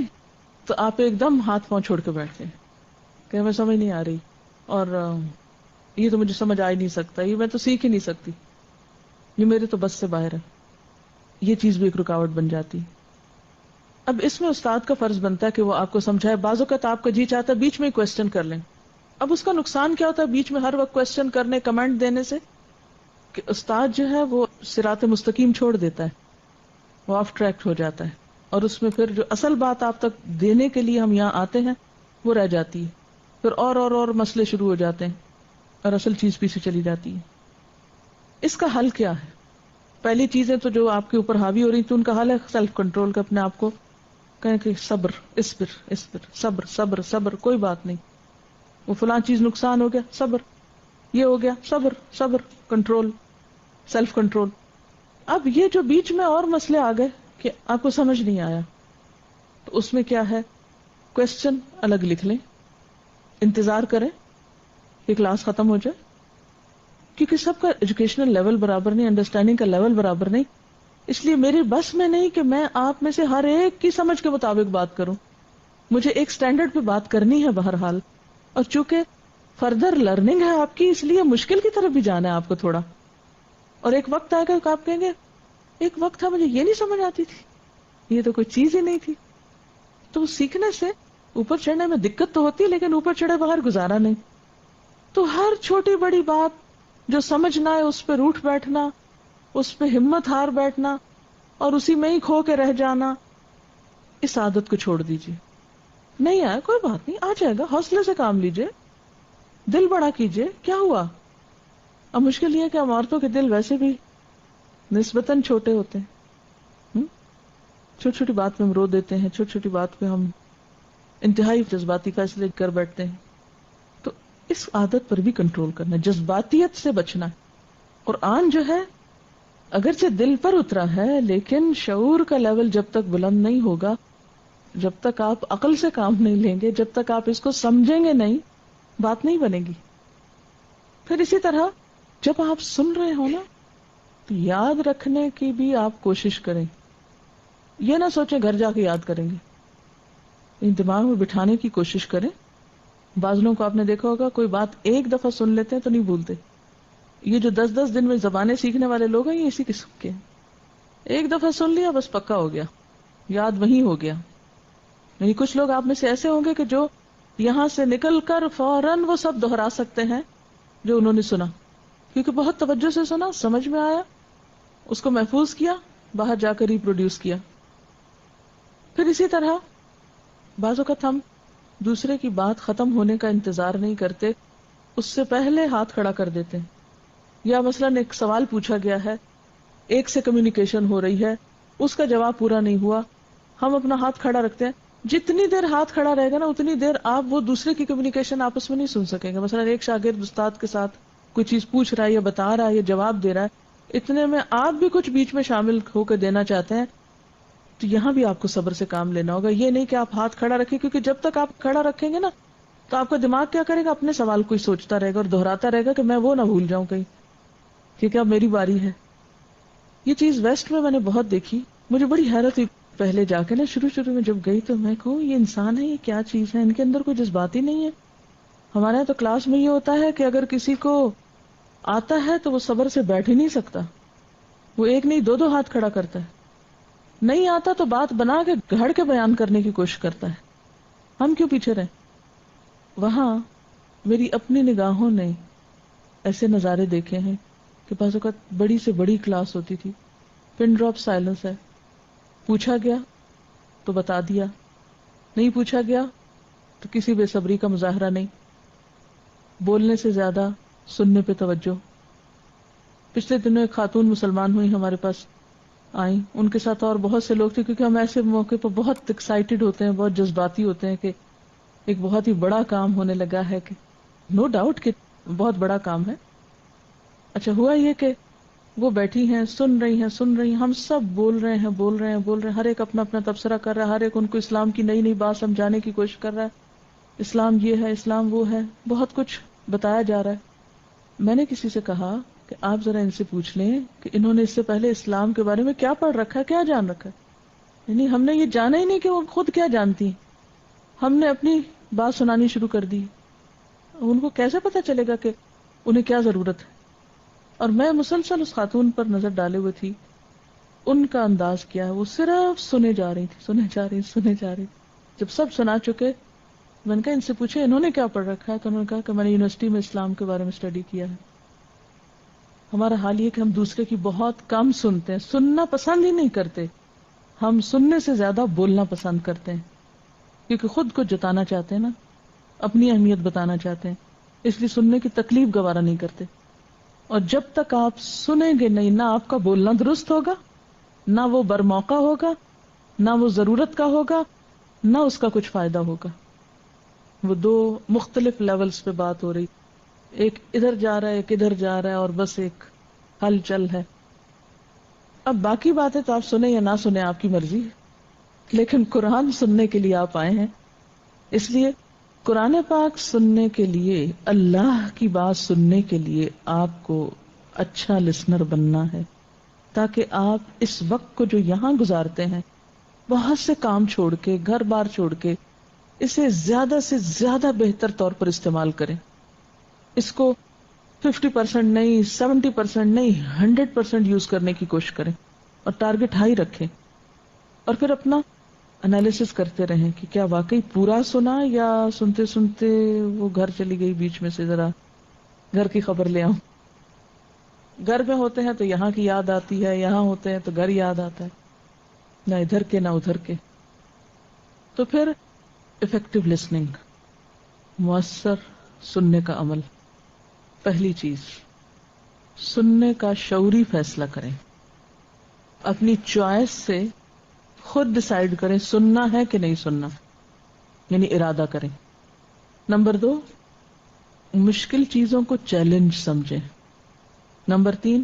تو آپ ایک دم ہاتھ پاؤں چھوڑ کے بیٹھتے ہیں کہ ہمیں سمجھ نہیں آ رہی, اور یہ تو مجھے سمجھ آ ہی نہیں سکتا, یہ میں تو سیکھ ہی نہیں سکتی, یہ میرے تو بس سے باہر ہے. یہ چیز بھی ایک رکاوٹ بن جاتی. اب اس میں استاد کا فرض بنتا ہے کہ وہ آپ کو سمجھائے. بعض اوقات آپ کا جی چاہتا ہے بیچ میں ہی کوشچن کر لیں. اب اس کا نقصان کیا ہوتا ہے بیچ میں ہر وقت کوشچن کرنے, کمنٹ دینے سے؟ کہ استاد جو ہے وہ صراط مستقیم چھوڑ دیتا ہے, وہ آف ٹریک ہو جاتا ہے, اور اس میں پھر جو اصل بات آپ تک دینے کے لیے ہم یہاں آتے ہیں وہ رہ جاتی ہے. پھر اور مسئلے شروع ہو جاتے ہیں اور اصل چیز پیچھے چلی جاتی ہے. اس کا حل کیا ہے؟ پہلی چیزیں تو جو آپ کے اوپر حاوی ہو رہی تو ان کا حل ہے سیلف کنٹرول کا. اپنے آپ کو کہیں کہ صبر, اصبر اصبر, صبر صبر صبر, کوئی بات نہیں, وہ فلاں چیز نقصان ہو گیا, صبر, یہ ہو گیا, صبر صبر, کنٹرول, سیلف کنٹرول. اب یہ جو بیچ میں اور مسئلے آ گئے کہ آپ کو سمجھ نہیں آیا, تو اس میں کیا ہے, کوشچن الگ لکھ لیں, انتظار کریں کہ کلاس ختم ہو جائے, کیونکہ سب کا ایجوکیشنل لیول برابر نہیں, انڈرسٹینڈنگ کا لیول برابر نہیں. اس لیے میری بس میں نہیں کہ میں آپ میں سے ہر ایک کی سمجھ کے مطابق بات کروں. مجھے ایک سٹینڈرڈ پہ بات کرنی ہے بہرحال, اور چونکہ فردر لرننگ ہے آپ کی, اس لیے مشکل کی طرف بھی جانا ہے آپ کو تھوڑا. اور ایک وقت آئے گا کہ آپ کہیں گے ایک وقت تھا مجھے یہ نہیں سمجھ آتی تھی, یہ تو کوئی چیز ہی نہیں تھی. تو سیکھنے سے اوپر چڑھنے میں دقت تو ہوتی ہے, لیکن اوپر چڑھے بغیر گزارا نہیں. تو ہر چھوٹی بڑی بات جو سمجھنا ہے اس پہ روٹھ بیٹھنا, اس پہ ہمت ہار بیٹھنا اور اسی میں ہی کھو کے رہ جانا, اس عادت کو چھوڑ دیجیے. نہیں آیا کوئی بات نہیں, آ جائے گا, حوصلے سے کام لیجیے, دل بڑا کیجیے, کیا ہوا. اب مشکل یہ ہے کہ ہم عورتوں کے دل ویسے بھی نسبتاً چھوٹے ہوتے ہیں, چھوٹی چھوٹی بات پہ ہم رو دیتے ہیں, چھوٹی چھوٹی بات پہ ہم انتہائی جذباتی فیصلے کر بیٹھتے ہیں. تو اس عادت پر بھی کنٹرول کرنا, جذباتیت سے بچنا. قرآن جو ہے اگرچہ دل پر اترا ہے, لیکن شعور کا لیول جب تک بلند نہیں ہوگا, جب تک آپ عقل سے کام نہیں لیں گے, جب تک آپ اس کو سمجھیں گے نہیں, بات نہیں بنے گی. پھر اسی طرح جب آپ سن رہے ہو نا تو یاد رکھنے کی بھی آپ کوشش کریں. یہ نہ سوچیں گھر جا کے یاد کریں گے, دماغ میں بٹھانے کی کوشش کریں. بعض لوگوں کو آپ نے دیکھا ہوگا کوئی بات ایک دفعہ سن لیتے ہیں تو نہیں بھولتے. یہ جو 10 دن میں زبانیں سیکھنے والے لوگ ہیں یہ اسی قسم کے ہیں. ایک دفعہ سن لیا بس پکا ہو گیا, یاد وہیں ہو گیا. یعنی کچھ لوگ آپ میں سے ایسے ہوں گے کہ جو یہاں سے نکل کر فوراً وہ سب دہرا سکتے ہیں جو انہوں نے سنا, کیونکہ بہت توجہ سے سنا, سمجھ میں آیا, اس کو محفوظ کیا, باہر جا کر ریپروڈیوس کیا. پھر اسی طرح بعض اوقات ہم دوسرے کی بات ختم ہونے کا انتظار نہیں کرتے, اس سے پہلے ہاتھ کھڑا کر دیتے ہیں. یا مثلاً ایک سوال پوچھا گیا ہے, ایک سے کمیونیکیشن ہو رہی ہے, اس کا جواب پورا نہیں ہوا, ہم اپنا ہاتھ کھڑا رکھتے ہیں. جتنی دیر ہاتھ کھڑا رہے گا نا اتنی دیر آپ وہ دوسرے کی کمیونیکیشن آپس میں نہیں سن سکیں گے. مثلاً ایک شاگرد استاد کے ساتھ کوئی چیز پوچھ رہا ہے یا بتا رہا ہے یا جواب دے رہا ہے, اتنے میں آپ بھی کچھ بیچ میں شامل ہو کے دینا چاہتے ہیں, تو یہاں بھی آپ کو صبر سے کام لینا ہوگا. یہ نہیں کہ آپ ہاتھ کھڑا رکھیں, کیونکہ جب تک آپ کھڑا رکھیں گے نا تو آپ کا دماغ کیا کرے گا, اپنے سوال کو ہی سوچتا رہے گا اور دہراتا رہے گا کہ میں وہ نہ بھول جاؤں کہیں, ٹھیک ہے اب میری باری ہے. یہ چیز ویسٹ میں نے بہت دیکھی, مجھے بڑی حیرت ہوئی پہلے جا کے نا, شروع میں جب گئی تو میں کہوں یہ انسان ہے, یہ کیا چیز ہے, ان کے اندر کوئی جذبات ہی نہیں ہے. ہمارے یہاں تو کلاس میں یہ ہوتا ہے کہ اگر کسی کو آتا ہے تو وہ صبر سے بیٹھ ہی نہیں سکتا, وہ ایک نہیں دو ہاتھ کھڑا کرتا ہے. نہیں آتا تو بات بنا کے گھڑ کے بیان کرنے کی کوشش کرتا ہے. ہم کیوں پیچھے رہیں؟ وہاں میری اپنی نگاہوں نے ایسے نظارے دیکھے ہیں کہ بعض اوقات بڑی سے بڑی کلاس ہوتی تھی، پن ڈراپ سائلنس ہے، پوچھا گیا تو بتا دیا، نہیں پوچھا گیا تو کسی بے صبری کا مظاہرہ نہیں، بولنے سے زیادہ سننے پہ توجہ. پچھلے دنوں ایک خاتون مسلمان ہوئی ہمارے پاس آئیں، ان کے ساتھ اور بہت سے لوگ تھے، کیونکہ ہم ایسے موقع پر بہت ایکسائٹیڈ ہوتے ہیں، بہت جذباتی ہوتے ہیں کہ ایک بہت ہی بڑا کام ہونے لگا ہے، کہ نو ڈاؤٹ کہ بہت بڑا کام ہے. اچھا ہوا یہ کہ وہ بیٹھی ہیں، سن رہی ہیں، ہم سب بول رہے ہیں، ہر ایک اپنا اپنا تبصرہ کر رہا ہے، ہر ایک ان کو اسلام کی نئی نئی بات سمجھانے کی کوشش کر رہا ہے، اسلام یہ ہے، اسلام وہ ہے، بہت کچھ بتایا جا رہا ہے. میں نے کسی سے کہا کہ آپ ذرا ان سے پوچھ لیں کہ انہوں نے اس سے پہلے اسلام کے بارے میں کیا پڑھ رکھا ہے، کیا جان رکھا ہے. یعنی ہم نے یہ جانا ہی نہیں کہ وہ خود کیا جانتی ہیں، ہم نے اپنی بات سنانی شروع کر دی. ان کو کیسے پتا چلے گا کہ انہیں کیا ضرورت ہے. اور میں مسلسل اس خاتون پر نظر ڈالے ہوئے تھی، ان کا انداز کیا ہے، وہ صرف سنے جا رہی. جب سب سنا چکے میں نے کہا ان سے پوچھے انہوں نے کیا پڑھ رکھا ہے، تو انہوں نے کہا کہ میں نے یونیورسٹی میں اسلام کے بارے میں اسٹڈی کیا ہے. ہمارا حال یہ کہ ہم دوسرے کی بہت کم سنتے ہیں، سننا پسند ہی نہیں کرتے، ہم سننے سے زیادہ بولنا پسند کرتے ہیں، کیونکہ خود کو جتانا چاہتے ہیں نا، اپنی اہمیت بتانا چاہتے ہیں، اس لیے سننے کی تکلیف گوارا نہیں کرتے. اور جب تک آپ سنیں گے نہیں، نہ آپ کا بولنا درست ہوگا، نہ وہ برموقع ہوگا، نہ وہ ضرورت کا ہوگا، نہ اس کا کچھ فائدہ ہوگا. وہ دو مختلف لیولز پہ بات ہو رہی، ایک ادھر جا رہا ہے، ایک ادھر جا رہا ہے، اور بس ایک ہل چل ہے. اب باقی باتیں تو آپ سنیں یا نہ سنیں آپ کی مرضی، لیکن قرآن سننے کے لیے آپ آئے ہیں. اس لیے قرآن پاک سننے کے لیے، اللہ کی بات سننے کے لیے آپ کو اچھا لسنر بننا ہے، تاکہ آپ اس وقت کو جو یہاں گزارتے ہیں، بہت سے کام چھوڑ کے، گھر بار چھوڑ کے، اسے زیادہ سے زیادہ بہتر طور پر استعمال کریں. اس کو 50% نہیں، 70% نہیں، 100% یوز کرنے کی کوشش کریں، اور ٹارگٹ ہائی رکھیں. اور پھر اپنا انالیسس کرتے رہیں کہ کیا واقعی پورا سنا، یا سنتے سنتے وہ گھر چلی گئی، بیچ میں سے ذرا گھر کی خبر لے آؤں. گھر میں ہوتے ہیں تو یہاں کی یاد آتی ہے، یہاں ہوتے ہیں تو گھر یاد آتا ہے، نہ ادھر کے نہ ادھر کے. تو پھر افیکٹو لسننگ، مؤثر سننے کا عمل. پہلی چیز، سننے کا شعوری فیصلہ کریں، اپنی چوائس سے خود ڈیسائیڈ کریں سننا ہے کہ نہیں سننا، یعنی ارادہ کریں. نمبر 2، مشکل چیزوں کو چیلنج سمجھیں. نمبر 3،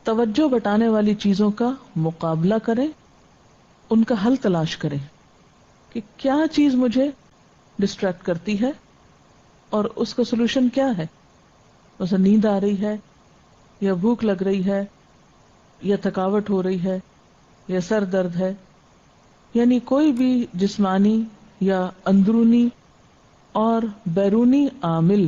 توجہ بٹانے والی چیزوں کا مقابلہ کریں، ان کا حل تلاش کریں کہ کیا چیز مجھے ڈسٹریکٹ کرتی ہے اور اس کا سولوشن کیا ہے. مثلا نیند آ رہی ہے، یا بھوک لگ رہی ہے، یا تھکاوٹ ہو رہی ہے، یا سر درد ہے، یعنی کوئی بھی جسمانی یا اندرونی اور بیرونی عامل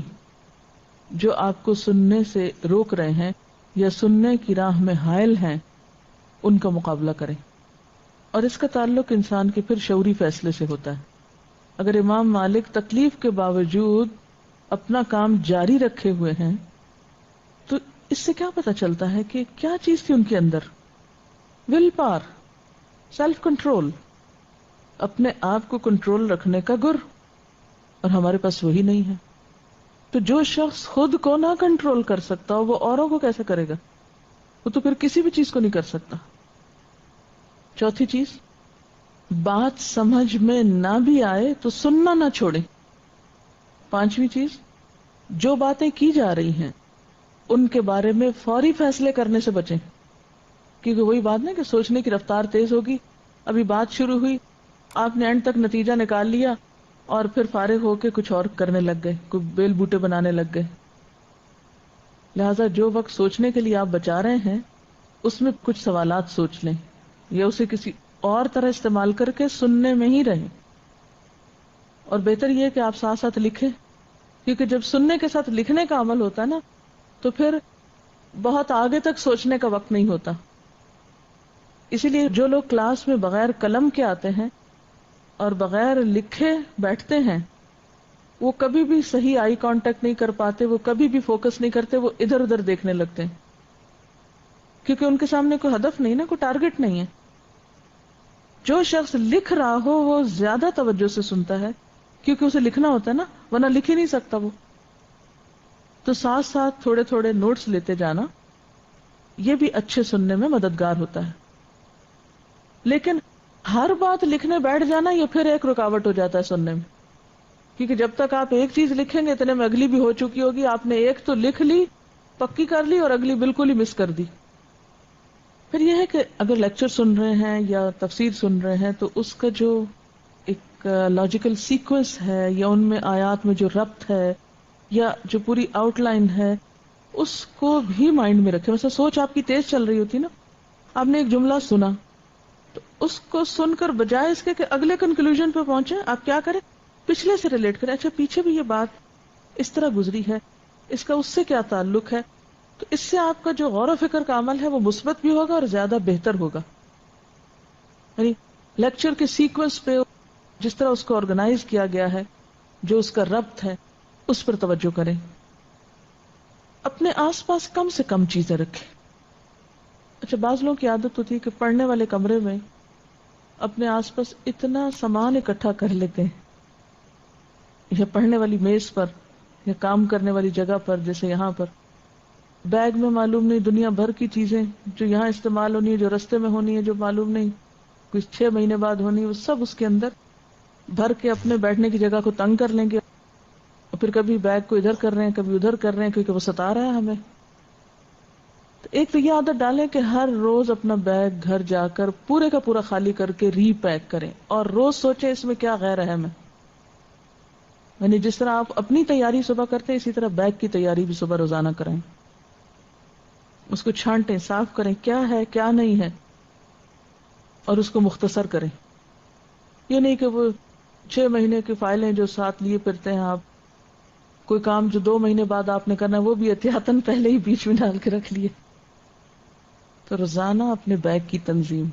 جو آپ کو سننے سے روک رہے ہیں یا سننے کی راہ میں حائل ہیں، ان کا مقابلہ کریں. اور اس کا تعلق انسان کے پھر شعوری فیصلے سے ہوتا ہے. اگر امام مالک تکلیف کے باوجود اپنا کام جاری رکھے ہوئے ہیں، تو اس سے کیا پتہ چلتا ہے کہ کیا چیز تھی ان کے اندر؟ ول پاور، سیلف کنٹرول، اپنے آپ کو کنٹرول رکھنے کا گر. اور ہمارے پاس وہی نہیں ہے. تو جو شخص خود کو نہ کنٹرول کر سکتا ہو، وہ اوروں کو کیسے کرے گا؟ وہ تو پھر کسی بھی چیز کو نہیں کر سکتا. چوتھی چیز، بات سمجھ میں نہ بھی آئے تو سننا نہ چھوڑیں. پانچویں چیز، جو باتیں کی جا رہی ہیں ان کے بارے میں فوری فیصلے کرنے سے بچیں، کیونکہ وہی بات نا کہ سوچنے کی رفتار تیز ہوگی. ابھی بات شروع ہوئی، آپ نے اینڈ تک نتیجہ نکال لیا، اور پھر فارغ ہو کے کچھ اور کرنے لگ گئے، کوئی بیل بوٹے بنانے لگ گئے. لہذا جو وقت سوچنے کے لیے آپ بچا رہے ہیں، اس میں کچھ سوالات سوچ لیں، یا اسے کسی اور طرح استعمال کر کے سننے میں ہی رہیں. اور بہتر یہ ہے کہ آپ ساتھ ساتھ لکھیں، کیونکہ جب سننے کے ساتھ لکھنے کا عمل ہوتا ہے نا، تو پھر بہت آگے تک سوچنے کا وقت نہیں ہوتا. اسی لیے جو لوگ کلاس میں بغیر قلم کے آتے ہیں اور بغیر لکھے بیٹھتے ہیں، وہ کبھی بھی صحیح آئی کانٹیکٹ نہیں کر پاتے، وہ کبھی بھی فوکس نہیں کرتے، وہ ادھر ادھر دیکھنے لگتے ہیں، کیونکہ ان کے سامنے کوئی ہدف نہیں نا، کوئی ٹارگٹ نہیں ہے. جو شخص لکھ رہا ہو وہ زیادہ توجہ سے سنتا ہے، کیونکہ اسے لکھنا ہوتا ہے نا، ورنہ لکھ ہی نہیں سکتا وہ. تو ساتھ ساتھ تھوڑے تھوڑے نوٹس لیتے جانا، یہ بھی اچھے سننے میں مددگار ہوتا ہے. لیکن ہر بات لکھنے بیٹھ جانا یہ پھر ایک رکاوٹ ہو جاتا ہے سننے میں، کیونکہ جب تک آپ ایک چیز لکھیں گے اتنے میں اگلی بھی ہو چکی ہوگی، آپ نے ایک تو لکھ لی، پکی کر لی، اور اگلی بالکل ہی مس کر دی. پھر یہ ہے کہ اگر لیکچر سن رہے ہیں یا تفسیر سن رہے ہیں تو اس کا جو ایک لاجیکل سیکوینس ہے، یا ان میں آیات میں جو ربط ہے، یا جو پوری آؤٹ لائن ہے، اس کو بھی مائنڈ میں رکھیں. مثلا سوچ آپ کی تیز چل رہی ہوتی نا، آپ نے ایک جملہ سنا تو اس کو سن کر بجائے اس کے کہ اگلے کنکلوژن پہ پہنچے، آپ کیا کریں، پچھلے سے ریلیٹ کریں. اچھا پیچھے بھی یہ بات اس طرح گزری ہے، اس کا اس سے کیا تعلق ہے. تو اس سے آپ کا جو غور و فکر کا عمل ہے وہ مثبت بھی ہوگا اور زیادہ بہتر ہوگا. یعنی لیکچر کے سیکوینس پہ جس طرح اس کو آرگنائز کیا گیا ہے، جو اس کا ربط ہے، اس پر توجہ کریں. اپنے آس پاس کم سے کم چیزیں رکھیں. اچھا بعض لوگوں کی عادت ہوتی ہے کہ پڑھنے والے کمرے میں اپنے آس پاس اتنا سامان اکٹھا کر لیتے ہیں، یا پڑھنے والی میز پر یا کام کرنے والی جگہ پر، جیسے یہاں پر بیگ میں معلوم نہیں دنیا بھر کی چیزیں جو یہاں استعمال ہونی ہے، جو رستے میں ہونی ہے، جو معلوم نہیں کچھ 6 مہینے بعد ہونی ہے، وہ سب اس کے اندر بھر کے اپنے بیٹھنے کی جگہ کو تنگ کر لیں گے، اور پھر کبھی بیگ کو ادھر کر رہے ہیں کبھی ادھر کر رہے ہیں، کیونکہ وہ ستا رہا ہے ہمیں. تو ایک تو یہ عادت ڈالیں کہ ہر روز اپنا بیگ گھر جا کر پورے کا پورا خالی کر کے ری پیک کریں، اور روز سوچیں اس میں کیا غیر اہم ہے. یعنی جس طرح آپ اپنی تیاری صبح کرتے ہیں، اسی طرح بیگ کی تیاری بھی صبح روزانہ کریں. اس کو چھانٹیں، صاف کریں کیا ہے کیا نہیں ہے، اور اس کو مختصر کریں. یہ نہیں کہ وہ 6 مہینے کی فائلیں جو ساتھ لیے پھرتے ہیں آپ، کوئی کام جو 2 مہینے بعد آپ نے کرنا ہے وہ بھی احتیاطاً پہلے ہی بیچ میں ڈال کے رکھ لیے. تو روزانہ اپنے بیگ کی تنظیم.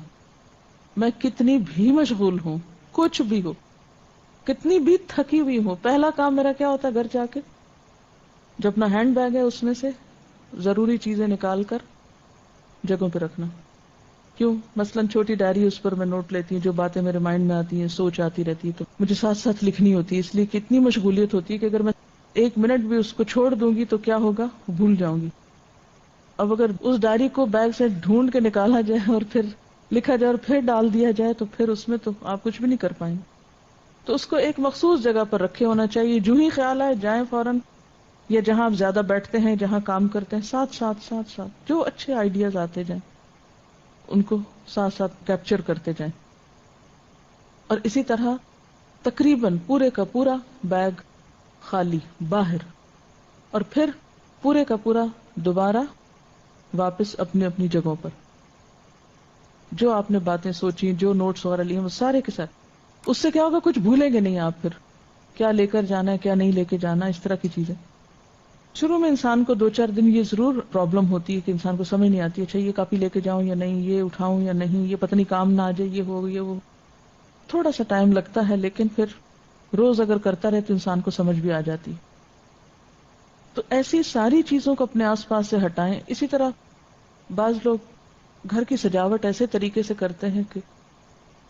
میں کتنی بھی مشغول ہوں، کچھ بھی ہو، کتنی بھی تھکی ہوئی ہوں، پہلا کام میرا کیا ہوتا ہے گھر جا کے جو اپنا ہینڈ بیگ ہے اس میں سے ضروری چیزیں نکال کر جگہوں پہ رکھنا. کیوں؟ مثلاً چھوٹی ڈائری، اس پر میں نوٹ لیتی ہوں جو باتیں میرے مائنڈ میں آتی ہیں، سوچ آتی رہتی ہے تو مجھے ساتھ ساتھ لکھنی ہوتی ہے، اس لیے کہ اتنی مشغولیت ہوتی ہے کہ اگر میں 1 منٹ بھی اس کو چھوڑ دوں گی تو کیا ہوگا، بھول جاؤں گی. اب اگر اس ڈائری کو بیگ سے ڈھونڈ کے نکالا جائے اور پھر لکھا جائے اور پھر ڈال دیا جائے تو پھر اس میں تو آپ کچھ بھی نہیں کر پائیں. تو اس کو ایک مخصوص جگہ پر رکھے ہونا چاہیے، جو ہی خیال آئے جائیں فوراً، یا جہاں آپ زیادہ بیٹھتے ہیں، جہاں کام کرتے ہیں، ساتھ ساتھ جو اچھے آئیڈیاز آتے جائیں ان کو ساتھ ساتھ کیپچر کرتے جائیں. اور اسی طرح تقریباً پورے کا پورا بیگ خالی باہر، اور پھر پورے کا پورا دوبارہ واپس اپنی اپنی جگہوں پر. جو آپ نے باتیں سوچی، جو نوٹس وغیرہ لیے، وہ سارے کے ساتھ. اس سے کیا ہوگا، کچھ بھولیں گے نہیں آپ، پھر کیا لے کر جانا ہے کیا نہیں لے کے جانا، اس طرح کی چیزیں. شروع میں انسان کو 2-4 دن یہ ضرور پرابلم ہوتی ہے کہ انسان کو سمجھ نہیں آتی، اچھا یہ کاپی لے کے جاؤں یا نہیں، یہ اٹھاؤں یا نہیں، یہ پتہ نہیں کام نہ آ جائے، یہ ہو یہ وہ. تھوڑا سا ٹائم لگتا ہے، لیکن پھر روز اگر کرتا رہے تو انسان کو سمجھ بھی آ جاتی. تو ایسی ساری چیزوں کو اپنے آس پاس سے ہٹائیں. اسی طرح بعض لوگ گھر کی سجاوٹ ایسے طریقے سے کرتے ہیں کہ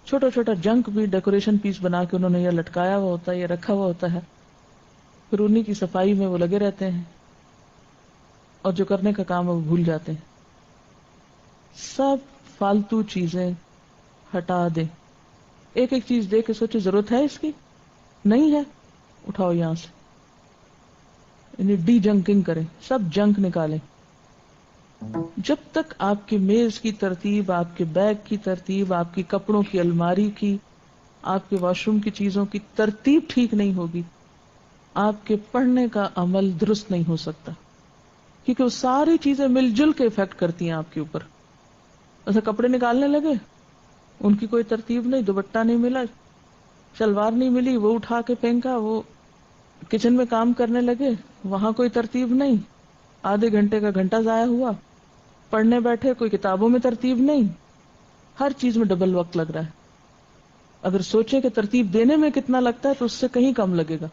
چھوٹا چھوٹا جنک بھی ڈیکوریشن پیس بنا کے انہوں نے یا لٹکایا ہوا ہوتا ہے یا رکھا ہوا ہوتا ہے، پھر انہیں کی صفائی میں وہ لگے رہتے ہیں اور جو کرنے کا کام ہے وہ بھول جاتے ہیں. سب فالتو چیزیں ہٹا دیں. ایک ایک چیز دے کے سوچے ضرورت ہے اس کی، نہیں ہے اٹھاؤ یہاں سے. یعنی ڈی جنکنگ کریں، سب جنک نکالیں. جب تک آپ کی میز کی ترتیب، آپ کے بیگ کی ترتیب، آپ کی کپڑوں کی الماری کی، آپ کے واش روم کی چیزوں کی ترتیب ٹھیک نہیں ہوگی، آپ کے پڑھنے کا عمل درست نہیں ہو سکتا. کیونکہ وہ ساری چیزیں مل جل کے افیکٹ کرتی ہیں آپ کے اوپر. ایسے کپڑے نکالنے لگے، ان کی کوئی ترتیب نہیں، دوپٹہ نہیں ملا، شلوار نہیں ملی، وہ اٹھا کے پھینکا. وہ کچن میں کام کرنے لگے، وہاں کوئی ترتیب نہیں، آدھے گھنٹے کا گھنٹہ ضائع ہوا. پڑھنے بیٹھے، کوئی کتابوں میں ترتیب نہیں، ہر چیز میں ڈبل وقت لگ رہا ہے. اگر سوچیں کہ ترتیب دینے میں کتنا لگتا ہے تو اس سے کہیں کم لگے گا.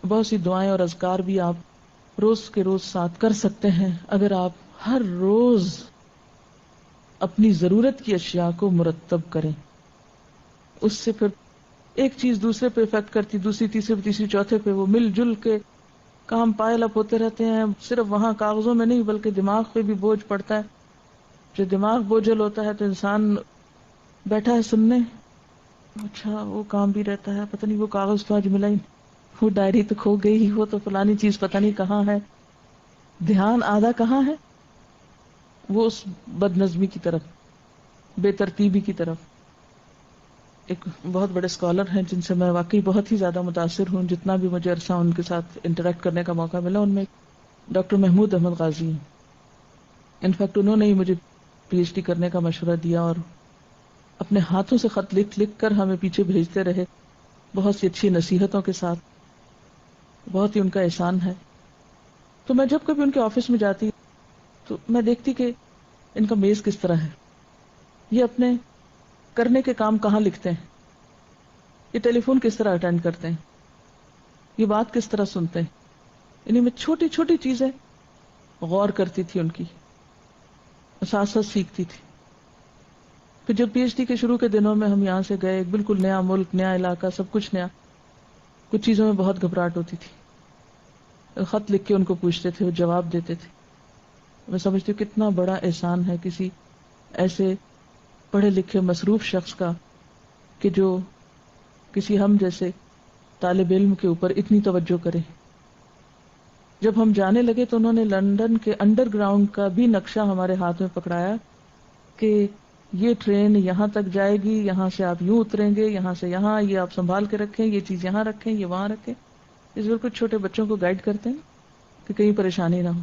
بہت سی دعائیں اور اذکار بھی آپ روز کے روز ساتھ کر سکتے ہیں اگر آپ ہر روز اپنی ضرورت کی اشیاء کو مرتب کریں. اس سے پھر ایک چیز دوسرے پہ افیکٹ کرتی، دوسری تیسری چوتھے پہ، وہ مل جل کے کام پائل اپ ہوتے رہتے ہیں. صرف وہاں کاغذوں میں نہیں بلکہ دماغ پہ بھی بوجھ پڑتا ہے. جو دماغ بوجھل ہوتا ہے تو انسان بیٹھا ہے سننے، اچھا وہ کام بھی رہتا ہے، پتہ نہیں وہ کاغذ تو آج ملا ہی، وہ ڈائری تو کھو گئی، وہ تو فلانی چیز پتہ نہیں کہاں ہے. دھیان آدھا کہاں ہے؟ وہ اس بد نظمی کی طرف، بے ترتیبی کی طرف. ایک بہت بڑے اسکالر ہیں جن سے میں واقعی بہت ہی زیادہ متاثر ہوں، جتنا بھی مجھے عرصہ ان کے ساتھ انٹریکٹ کرنے کا موقع ملا، ان میں ڈاکٹر محمود احمد غازی ہیں. انفیکٹ انہوں نے ہی مجھے پی ایچ ڈی کرنے کا مشورہ دیا اور اپنے ہاتھوں سے خط لکھ لکھ کر ہمیں پیچھے بھیجتے رہے، بہت سی اچھی نصیحتوں کے ساتھ. بہت ہی ان کا احسان ہے. تو میں جب کبھی ان کے آفس میں جاتی تو میں دیکھتی کہ ان کا میز کس طرح ہے، یہ اپنے کرنے کے کام کہاں لکھتے ہیں، یہ ٹیلی فون کس طرح اٹینڈ کرتے ہیں، یہ بات کس طرح سنتے ہیں. یعنی میں چھوٹی چھوٹی چیزیں غور کرتی تھی ان کی، ساتھ ساتھ سیکھتی تھی. پھر جب پی ایچ ڈی کے شروع کے دنوں میں ہم یہاں سے گئے، ایک بالکل نیا ملک، نیا علاقہ، سب کچھ نیا، کچھ چیزوں میں بہت گھبراہٹ ہوتی تھی. خط لکھ کے ان کو پوچھتے تھے، وہ جواب دیتے تھے. میں سمجھتی ہوں کتنا بڑا احسان ہے کسی ایسے پڑھے لکھے مصروف شخص کا کہ جو کسی ہم جیسے طالب علم کے اوپر اتنی توجہ کرے. جب ہم جانے لگے تو انہوں نے لندن کے انڈر گراؤنڈ کا بھی نقشہ ہمارے ہاتھ میں پکڑایا کہ یہ ٹرین یہاں تک جائے گی، یہاں سے آپ یوں اتریں گے، یہاں سے یہاں، یہ آپ سنبھال کے رکھیں، یہ چیز یہاں رکھیں، یہ وہاں رکھیں. اس بالکل چھوٹے بچوں کو گائیڈ کرتے ہیں کہ کہیں پریشانی نہ ہو.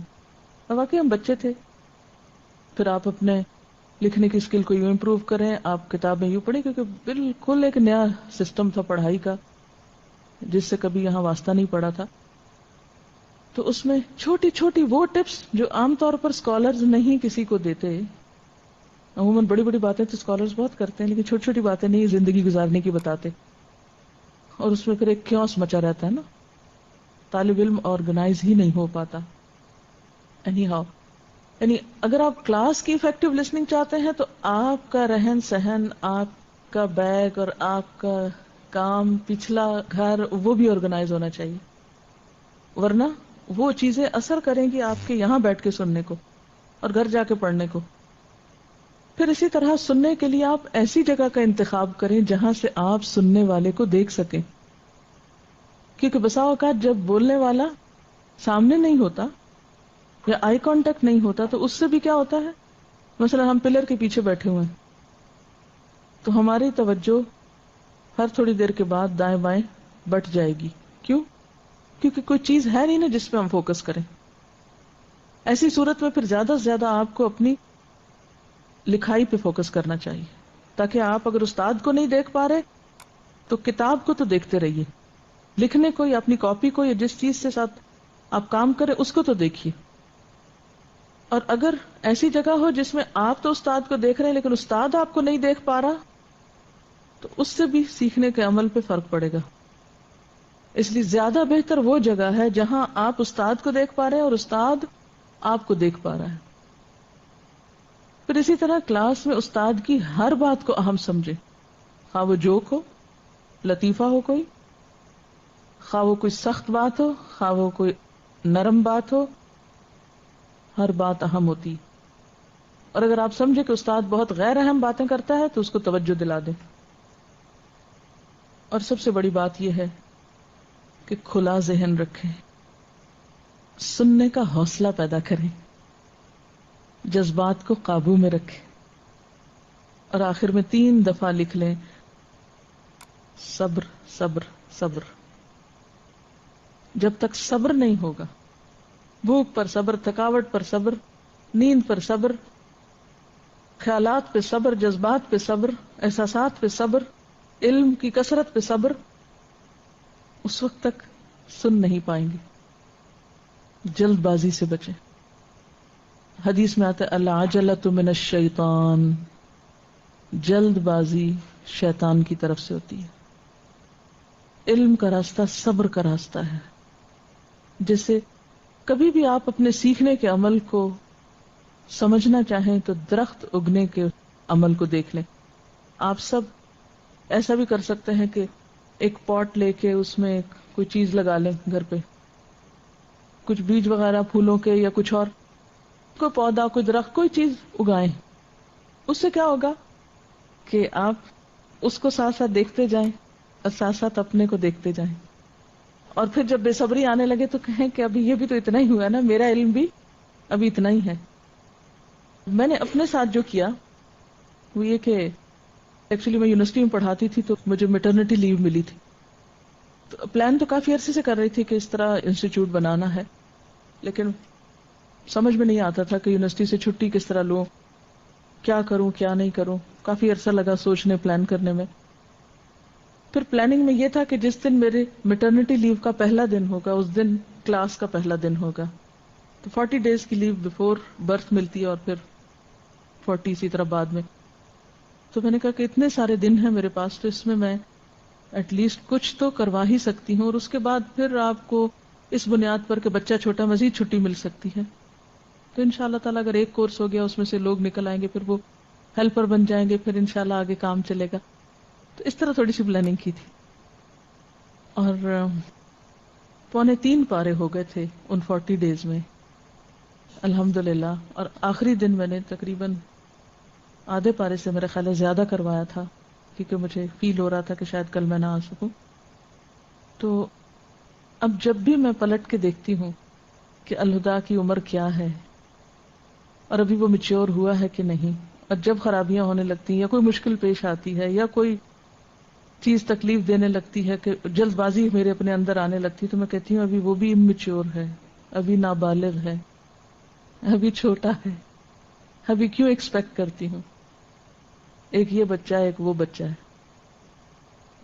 اور واقعی ہم بچے تھے. پھر آپ اپنے لکھنے کی اسکل کو یوں امپروو کریں، آپ کتابیں یوں پڑھیں، کیونکہ بالکل ایک نیا سسٹم تھا پڑھائی کا جس سے کبھی یہاں واسطہ نہیں پڑا تھا. تو اس میں چھوٹی چھوٹی وہ ٹپس جو عام طور پر اسکالرز نہیں کسی کو دیتے. عموماً بڑی بڑی باتیں تو اسکالرز بہت کرتے ہیں لیکن چھوٹی چھوٹی باتیں نہیں زندگی گزارنے کی بتاتے. اور اس میں پھر ایک کیوس مچا رہتا ہے نا، طالب علم آرگنائز ہی نہیں ہو پاتا. اینی ہاؤ، یعنی اگر آپ کلاس کی افیکٹو لسننگ چاہتے ہیں تو آپ کا رہن سہن، آپ کا بیگ اور آپ کا کام، پچھلا گھر، وہ بھی آرگنائز ہونا چاہیے، ورنہ وہ چیزیں اثر کریں گی آپ کے یہاں بیٹھ کے سننے کو اور گھر جا کے پڑھنے کو. پھر اسی طرح سننے کے لیے آپ ایسی جگہ کا انتخاب کریں جہاں سے آپ سننے والے کو دیکھ سکیں، کیونکہ بسا اوقات جب بولنے والا سامنے نہیں ہوتا یا آئی کانٹیکٹ نہیں ہوتا تو اس سے بھی کیا ہوتا ہے، مثلا ہم پلر کے پیچھے بیٹھے ہوئے ہیں تو ہماری توجہ ہر تھوڑی دیر کے بعد دائیں بائیں بٹ جائے گی. کیوں؟ کیونکہ کوئی چیز ہے نہیں نا جس پہ ہم فوکس کریں. ایسی صورت میں پھر زیادہ سے زیادہ آپ کو اپنی لکھائی پہ فوکس کرنا چاہیے، تاکہ آپ اگر استاد کو نہیں دیکھ پا رہے تو کتاب کو تو دیکھتے رہیے، لکھنے کو یا اپنی کاپی کو یا جس چیز سے ساتھ آپ کام کریں اس کو تو دیکھیے. اور اگر ایسی جگہ ہو جس میں آپ تو استاد کو دیکھ رہے ہیں لیکن استاد آپ کو نہیں دیکھ پا رہا تو اس سے بھی سیکھنے کے عمل پہ فرق پڑے گا. اس لیے زیادہ بہتر وہ جگہ ہے جہاں آپ استاد کو دیکھ پا رہے ہیں اور استاد آپ کو دیکھ پا رہا ہے. پھر اسی طرح کلاس میں استاد کی ہر بات کو اہم سمجھے، خواہ وہ جوک ہو، لطیفہ ہو، خواہ وہ کوئی سخت بات ہو، خواہ وہ کوئی نرم بات ہو، ہر بات اہم ہوتی. اور اگر آپ سمجھے کہ استاد بہت غیر اہم باتیں کرتا ہے تو اس کو توجہ دلا دیں. اور سب سے بڑی بات یہ ہے کہ کھلا ذہن رکھیں، سننے کا حوصلہ پیدا کریں، جذبات کو قابو میں رکھیں، اور آخر میں 3 دفعہ لکھ لیں صبر صبر صبر. جب تک صبر نہیں ہوگا، بھوک پر صبر، تھکاوٹ پر صبر، نیند پر صبر، خیالات پہ صبر، جذبات پہ صبر، احساسات پہ صبر، علم کی کثرت پہ صبر، اس وقت تک سن نہیں پائیں گے. جلد بازی سے بچیں. حدیث میں آتا ہے العجلۃ من الشیطان، جلد بازی شیطان کی طرف سے ہوتی ہے. علم کا راستہ صبر کا راستہ ہے. جیسے کبھی بھی آپ اپنے سیکھنے کے عمل کو سمجھنا چاہیں تو درخت اگنے کے عمل کو دیکھ لیں. آپ سب ایسا بھی کر سکتے ہیں کہ ایک پاٹ لے کے اس میں کوئی چیز لگا لیں گھر پہ، کچھ بیج وغیرہ پھولوں کے یا کچھ اور، کوئی پودا کوئی درخت کوئی چیز اگائیں. اس سے کیا ہوگا کہ آپ اس کو ساتھ ساتھ دیکھتے جائیں اور ساتھ ساتھ اپنے کو دیکھتے جائیں، اور پھر جب بے صبری آنے لگے تو کہیں کہ ابھی یہ بھی تو اتنا ہی ہوا نا، میرا علم بھی ابھی اتنا ہی ہے. میں نے اپنے ساتھ جو کیا وہ یہ کہ ایکچولی میں یونیورسٹی میں پڑھاتی تھی تو مجھے میٹرنٹی لیو ملی تھی. تو پلان تو کافی عرصے سے کر رہی تھی کہ اس طرح انسٹیٹیوٹ بنانا ہے، لیکن سمجھ میں نہیں آتا تھا کہ یونیورسٹی سے چھٹی کس طرح لوں، کیا کروں کیا نہیں کروں. کافی عرصہ لگا سوچنے پلان کرنے میں. پھر پلاننگ میں یہ تھا کہ جس دن میرے میٹرنٹی لیو کا پہلا دن ہوگا اس دن کلاس کا پہلا دن ہوگا. تو 40 days کی لیو بیفور برتھ ملتی ہے اور پھر 40 اسی طرح بعد میں. تو میں نے کہا کہ اتنے سارے دن ہیں میرے پاس تو اس میں ایٹ لیسٹ کچھ تو کروا ہی سکتی ہوں، اور اس کے بعد پھر آپ کو اس بنیاد پر کہ بچہ چھوٹا مزید چھٹی مل سکتی ہے. تو ان شاء اللہ تعالیٰ اگر ایک کورس ہو گیا اس میں سے لوگ نکل آئیں گے پھر وہ ہیلپر بن جائیں گے، پھر انشاءاللہ آگے کام چلے گا. تو اس طرح تھوڑی سی پلاننگ کی تھی. اور 2.25 پارے ہو گئے تھے ان 40 days میں الحمدللہ. اور آخری دن میں نے تقریباً آدھے پارے سے میرا خیال ہے زیادہ کروایا تھا، کیونکہ مجھے فیل ہو رہا تھا کہ شاید کل میں نہ آ سکوں. تو اب جب بھی میں پلٹ کے دیکھتی ہوں کہ الہدا کی عمر کیا ہے اور ابھی وہ میچور ہوا ہے کہ نہیں، اور جب خرابیاں ہونے لگتی ہیں یا کوئی مشکل پیش آتی ہے یا کوئی چیز تکلیف دینے لگتی ہے کہ جلد بازی میرے اپنے اندر آنے لگتی ہے، تو میں کہتی ہوں ابھی وہ بھی امیچور ہے، ابھی نابالغ ہے، ابھی چھوٹا ہے، ابھی کیوں ایکسپیکٹ کرتی ہوں ایک یہ بچہ ہے ایک وہ بچہ ہے.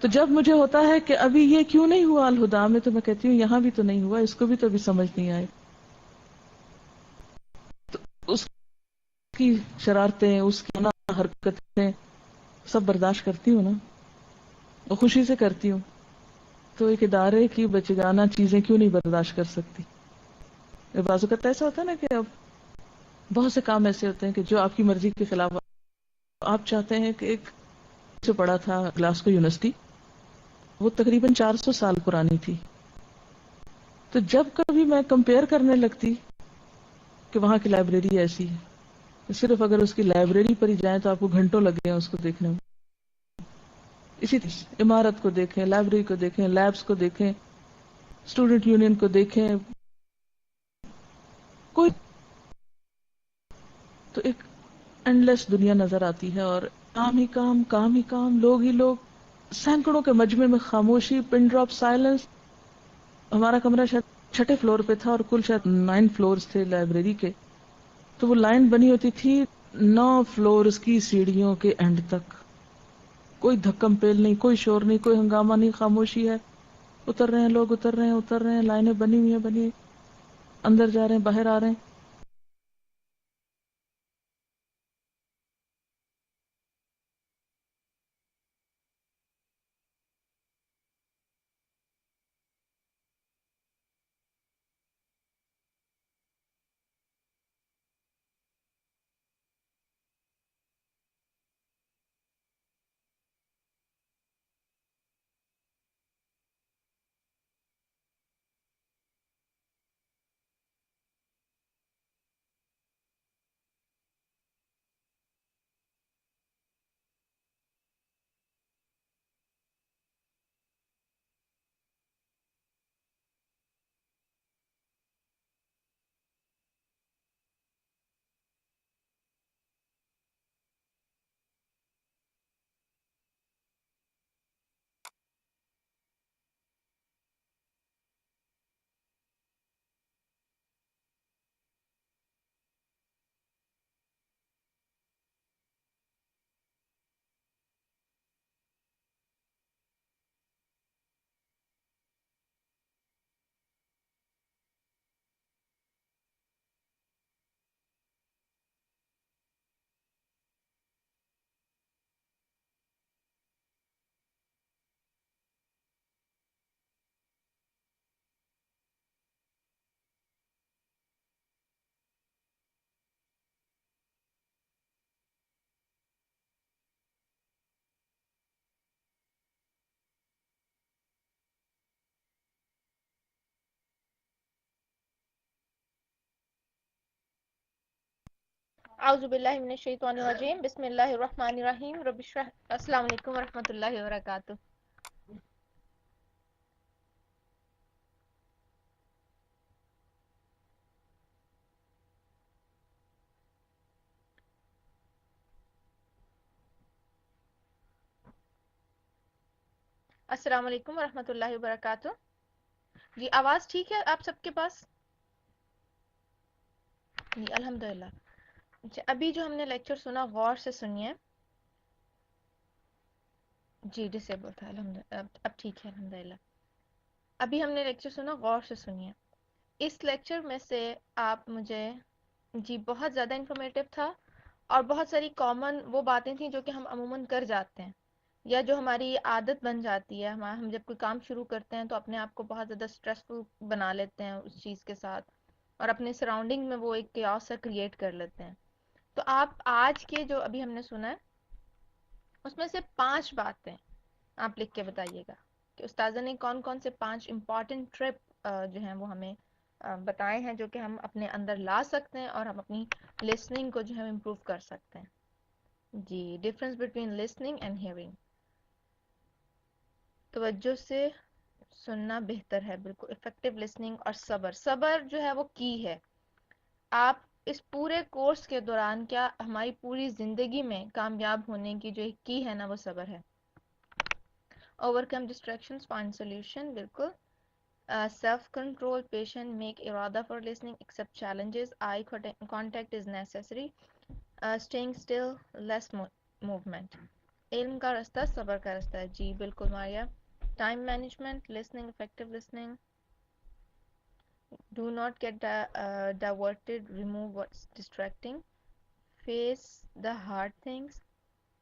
تو جب مجھے ہوتا ہے کہ ابھی یہ کیوں نہیں ہوا الہدا میں، تو میں کہتی ہوں یہاں بھی تو نہیں ہوا، اس کو بھی تو ابھی سمجھ نہیں آئے. تو اس کی شرارتیں اس کی حرکتیں سب برداشت کرتی ہوں نا، وہ خوشی سے کرتی ہوں. تو ایک ادارے کی بچگانہ چیزیں کیوں نہیں برداشت کر سکتی. بعض اوقات ایسا ہوتا ہے نا کہ اب بہت سے کام ایسے ہوتے ہیں کہ جو آپ کی مرضی کے خلاف آپ چاہتے ہیں کہ ایک جو پڑھا تھا گلاسکو یونیورسٹی، وہ تقریباً 400 سال پرانی تھی. تو جب کبھی میں کمپیئر کرنے لگتی کہ وہاں کی لائبریری ایسی ہے، تو صرف اگر اس کی لائبریری پر ہی جائیں تو آپ کو گھنٹوں لگے ہیں اس کو دیکھنے میں. اسی طرح عمارت کو دیکھیں، لائبریری کو دیکھیں، لیبس کو دیکھیں، اسٹوڈنٹ یونین کو دیکھیں، کوئی تو ایک اینڈلیس دنیا نظر آتی ہے، اور کام ہی کام کام ہی کام، لوگ ہی لوگ، سینکڑوں کے مجمع میں خاموشی، پن ڈراپ سائلنس. ہمارا کمرہ شاید 6 فلور پہ تھا اور کل شاید 9 فلورز تھے لائبریری کے. تو وہ لائن بنی ہوتی تھی 9 فلورز کی سیڑھیوں کے اینڈ تک. کوئی دھکم پیل نہیں، کوئی شور نہیں، کوئی ہنگامہ نہیں، خاموشی ہے. اتر رہے ہیں لوگ، اتر رہے ہیں اتر رہے ہیں، لائنیں بنی ہوئی ہیں بنی ہوئی، اندر جا رہے ہیں باہر آ رہے ہیں. اعوذ باللہ من الشیطان الرجیم بسم اللہ الرحمن الرحیم رب اشرح. السلام علیکم ورحمۃ اللہ وبرکاتہ. السلام علیکم ورحمۃ اللہ وبرکاتہ. جی آواز ٹھیک ہے آپ سب کے پاس؟ جی الحمدللہ. اچھا ابھی جو ہم نے لیکچر سنا غور سے سنیے. جی ڈسیبل تھا الحمدللہ، اب ٹھیک ہے الحمدللہ. ابھی ہم نے لیکچر سنا غور سے سنیے. اس لیکچر میں سے آپ مجھے جی بہت زیادہ انفارمیٹیو تھا اور بہت ساری کامن وہ باتیں تھیں جو کہ ہم عموماً کر جاتے ہیں یا جو ہماری عادت بن جاتی ہے. ہم جب کوئی کام شروع کرتے ہیں تو اپنے آپ کو بہت زیادہ اسٹریسفل بنا لیتے ہیں اس چیز کے ساتھ اور اپنے سراؤنڈنگ میں وہ ایک کیوس سا کریٹ کر لیتے ہیں. تو آپ آج کے جو ابھی ہم نے سنا ہے اس میں سے 5 باتیں آپ لکھ کے بتائیے گا کہ استاذہ نے کون کون سے 5 امپورٹنٹ ٹرپ جو ہیں وہ ہمیں بتائے ہیں جو کہ ہم اپنے اندر لا سکتے ہیں اور ہم اپنی لسننگ کو جو ہے امپروو کر سکتے ہیں. جی difference between listening and hearing. توجہ سے سننا بہتر ہے. بالکل افیکٹو لسننگ اور صبر. صبر جو ہے وہ کی ہے. آپ اس پورے کورس کے دوران کیا ہماری پوری زندگی میں کامیاب ہونے کی جو ایک کی ہے نا وہ صبر ہے. overcome distractions find solution. بالکل. self control patient make irada for listening accept challenges eye contact is necessary. staying still less movement. علم کا رستہ صبر کا رستہ ہے. جی بالکل Maria. Time management listening effective listening. do not get diverted remove what's distracting. face the hard things.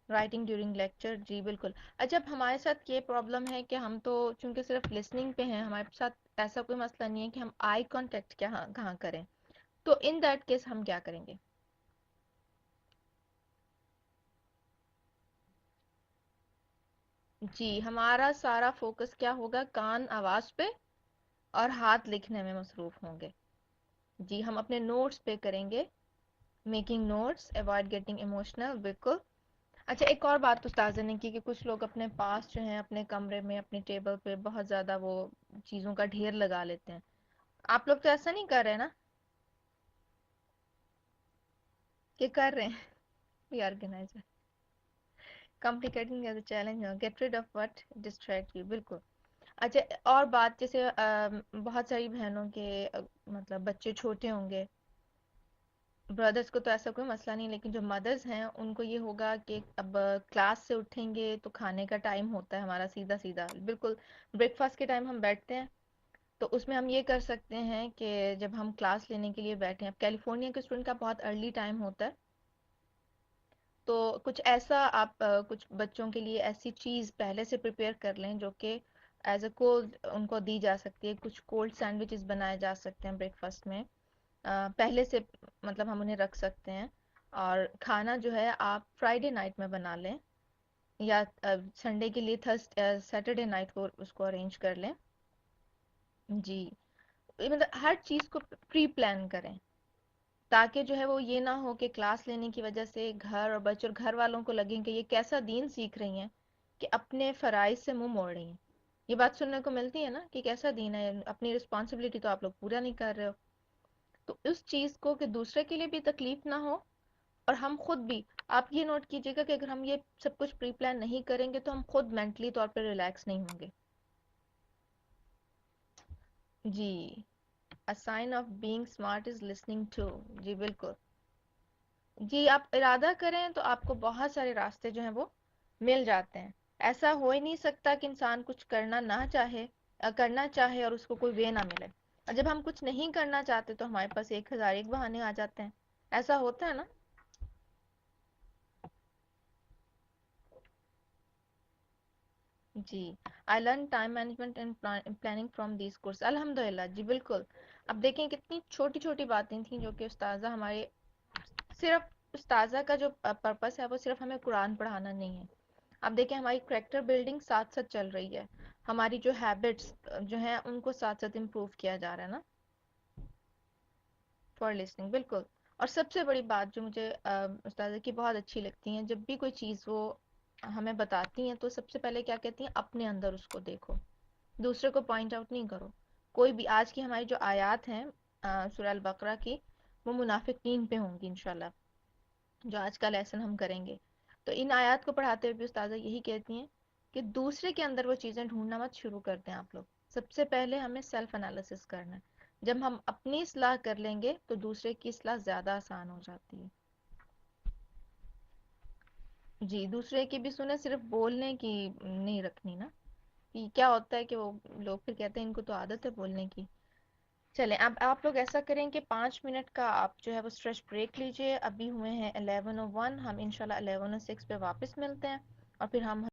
Writing during lecture. جی بالکل. جب ہمارے ساتھ یہ پرابلم ہے کہ ہم تو چونکہ صرف لسننگ پہ ہیں ہمارے ساتھ ایسا کوئی مسئلہ نہیں ہے کہ ہم آئی کانٹیکٹ کہاں کریں تو ان دیٹ کیس ہم کیا کریں گے. جی ہمارا سارا فوکس کیا ہوگا کان آواز پہ اور ہاتھ لکھنے میں مصروف ہوں گے. جی ہم اپنے نوٹس پہ کریں گے making notes avoid getting emotional. بالکل. اچھا ایک اور بات استاذہ نے کی کہ کچھ لوگ اپنے پاس جو ہیں اپنے کمرے میں اپنی ٹیبل پہ بہت زیادہ وہ چیزوں کا ڈھیر لگا لیتے ہیں. آپ لوگ تو ایسا نہیں کر رہے نا کہ کر رہے ہیں. وی organiser complicating as a challenge get rid of what distract you. بالکل. اچھا اور بات جیسے بہت ساری بہنوں کے مطلب بچے چھوٹے ہوں گے. برادرز کو تو ایسا کوئی مسئلہ نہیں لیکن جو مدرز ہیں ان کو یہ ہوگا کہ اب کلاس سے اٹھیں گے تو کھانے کا ٹائم ہوتا ہے ہمارا سیدھا. بالکل. بریک فاسٹ کے ٹائم ہم بیٹھتے ہیں تو اس میں ہم یہ کر سکتے ہیں کہ جب ہم کلاس لینے کے لیے بیٹھیں اب کیلیفورنیا کے اسٹوڈنٹ کا بہت ارلی ٹائم ہوتا ہے تو کچھ ایسا آپ کچھ بچوں کے لیے ایسی چیز پہلے سے پریپیئر کر لیں جو کہ ایز اے کولڈ ان کو دی جا سکتی ہے. کچھ کولڈ سینڈوچز بنائے جا سکتے ہیں بریک فاسٹ میں پہلے سے مطلب ہم انہیں رکھ سکتے ہیں. اور کھانا جو ہے آپ فرائیڈے نائٹ میں بنا لیں یا سنڈے کے لیے سیٹرڈے نائٹ کو اس کو ارینج کر لیں. جی مطلب ہر چیز کو پری پلان کریں تاکہ جو ہے وہ یہ نہ ہو کہ کلاس لینے کی وجہ سے گھر اور بچے اور گھر والوں کو لگیں کہ یہ کیسا دین سیکھ رہی ہیں کہ اپنے فرائض سے منہ موڑ رہی ہیں. یہ بات سننے کو ملتی ہے نا کہ کیسا دین ہے اپنی رسپانسبلٹی تو آپ لوگ پورا نہیں کر رہے ہو. تو اس چیز کو کہ دوسرے کے لیے بھی تکلیف نہ ہو اور ہم خود بھی آپ یہ نوٹ کیجئے گا کہ اگر ہم یہ سب کچھ پری پلان نہیں کریں گے تو ہم خود مینٹلی طور پہ ریلیکس نہیں ہوں گے. جی A sign of being smart is listening to. جی بالکل. جی آپ ارادہ کریں تو آپ کو بہت سارے راستے جو ہیں وہ مل جاتے ہیں. ایسا ہو ہی نہیں سکتا کہ انسان کچھ کرنا چاہے اور اس کو کوئی وے نہ ملے. اور جب ہم کچھ نہیں کرنا چاہتے تو ہمارے پاس 1001 بہانے آ جاتے ہیں. ایسا ہوتا ہے نا. جی I learned time management and planning from these courses. الحمدللہ. جی بالکل. اب دیکھیں کتنی چھوٹی چھوٹی باتیں تھیں جو کہ استاذہ ہمارے صرف استاذہ کا جو پرپس ہے وہ صرف ہمیں قرآن پڑھانا نہیں ہے. اب دیکھیں ہماری کریکٹر بلڈنگ ساتھ ساتھ چل رہی ہے. ہماری جو ہیبٹس جو ہیں ان کو ساتھ ساتھ امپروو کیا جا رہا ہے نا فار لسننگ. بالکل. اور سب سے بڑی بات جو مجھے استاذہ کی بہت اچھی لگتی ہیں، جب بھی کوئی چیز وہ ہمیں بتاتی ہیں تو سب سے پہلے کیا کہتی ہیں، اپنے اندر اس کو دیکھو، دوسرے کو پوائنٹ آؤٹ نہیں کرو. کوئی بھی آج کی ہماری جو آیات ہیں سورہ البقرہ کی، وہ منافقین پہ ہوں گی انشاءاللہ، جو آج کا لیسن ہم کریں گے. تو ان آیات کو پڑھاتے ہوئے بھی استاذہ یہی کہتی ہیں کہ دوسرے کے اندر وہ چیزیں ڈھونڈنا مت شروع کر دیں آپ لوگ. سب سے پہلے ہمیں سیلف انالیسس کرنا ہے. جب ہم اپنی اصلاح کر لیں گے تو دوسرے کی اصلاح زیادہ آسان ہو جاتی ہے. جی دوسرے کی بھی سنیں، صرف بولنے کی نہیں رکھنی نا. کیا ہوتا ہے کہ وہ لوگ پھر کہتے ہیں ان کو تو عادت ہے بولنے کی. چلیں اب آپ لوگ ایسا کریں کہ 5 منٹ کا آپ جو ہے وہ اسٹریچ بریک لیجئے. ابھی ہوئے ہیں 11:01، ہم انشاءاللہ 11:06 پہ واپس ملتے ہیں اور پھر ہم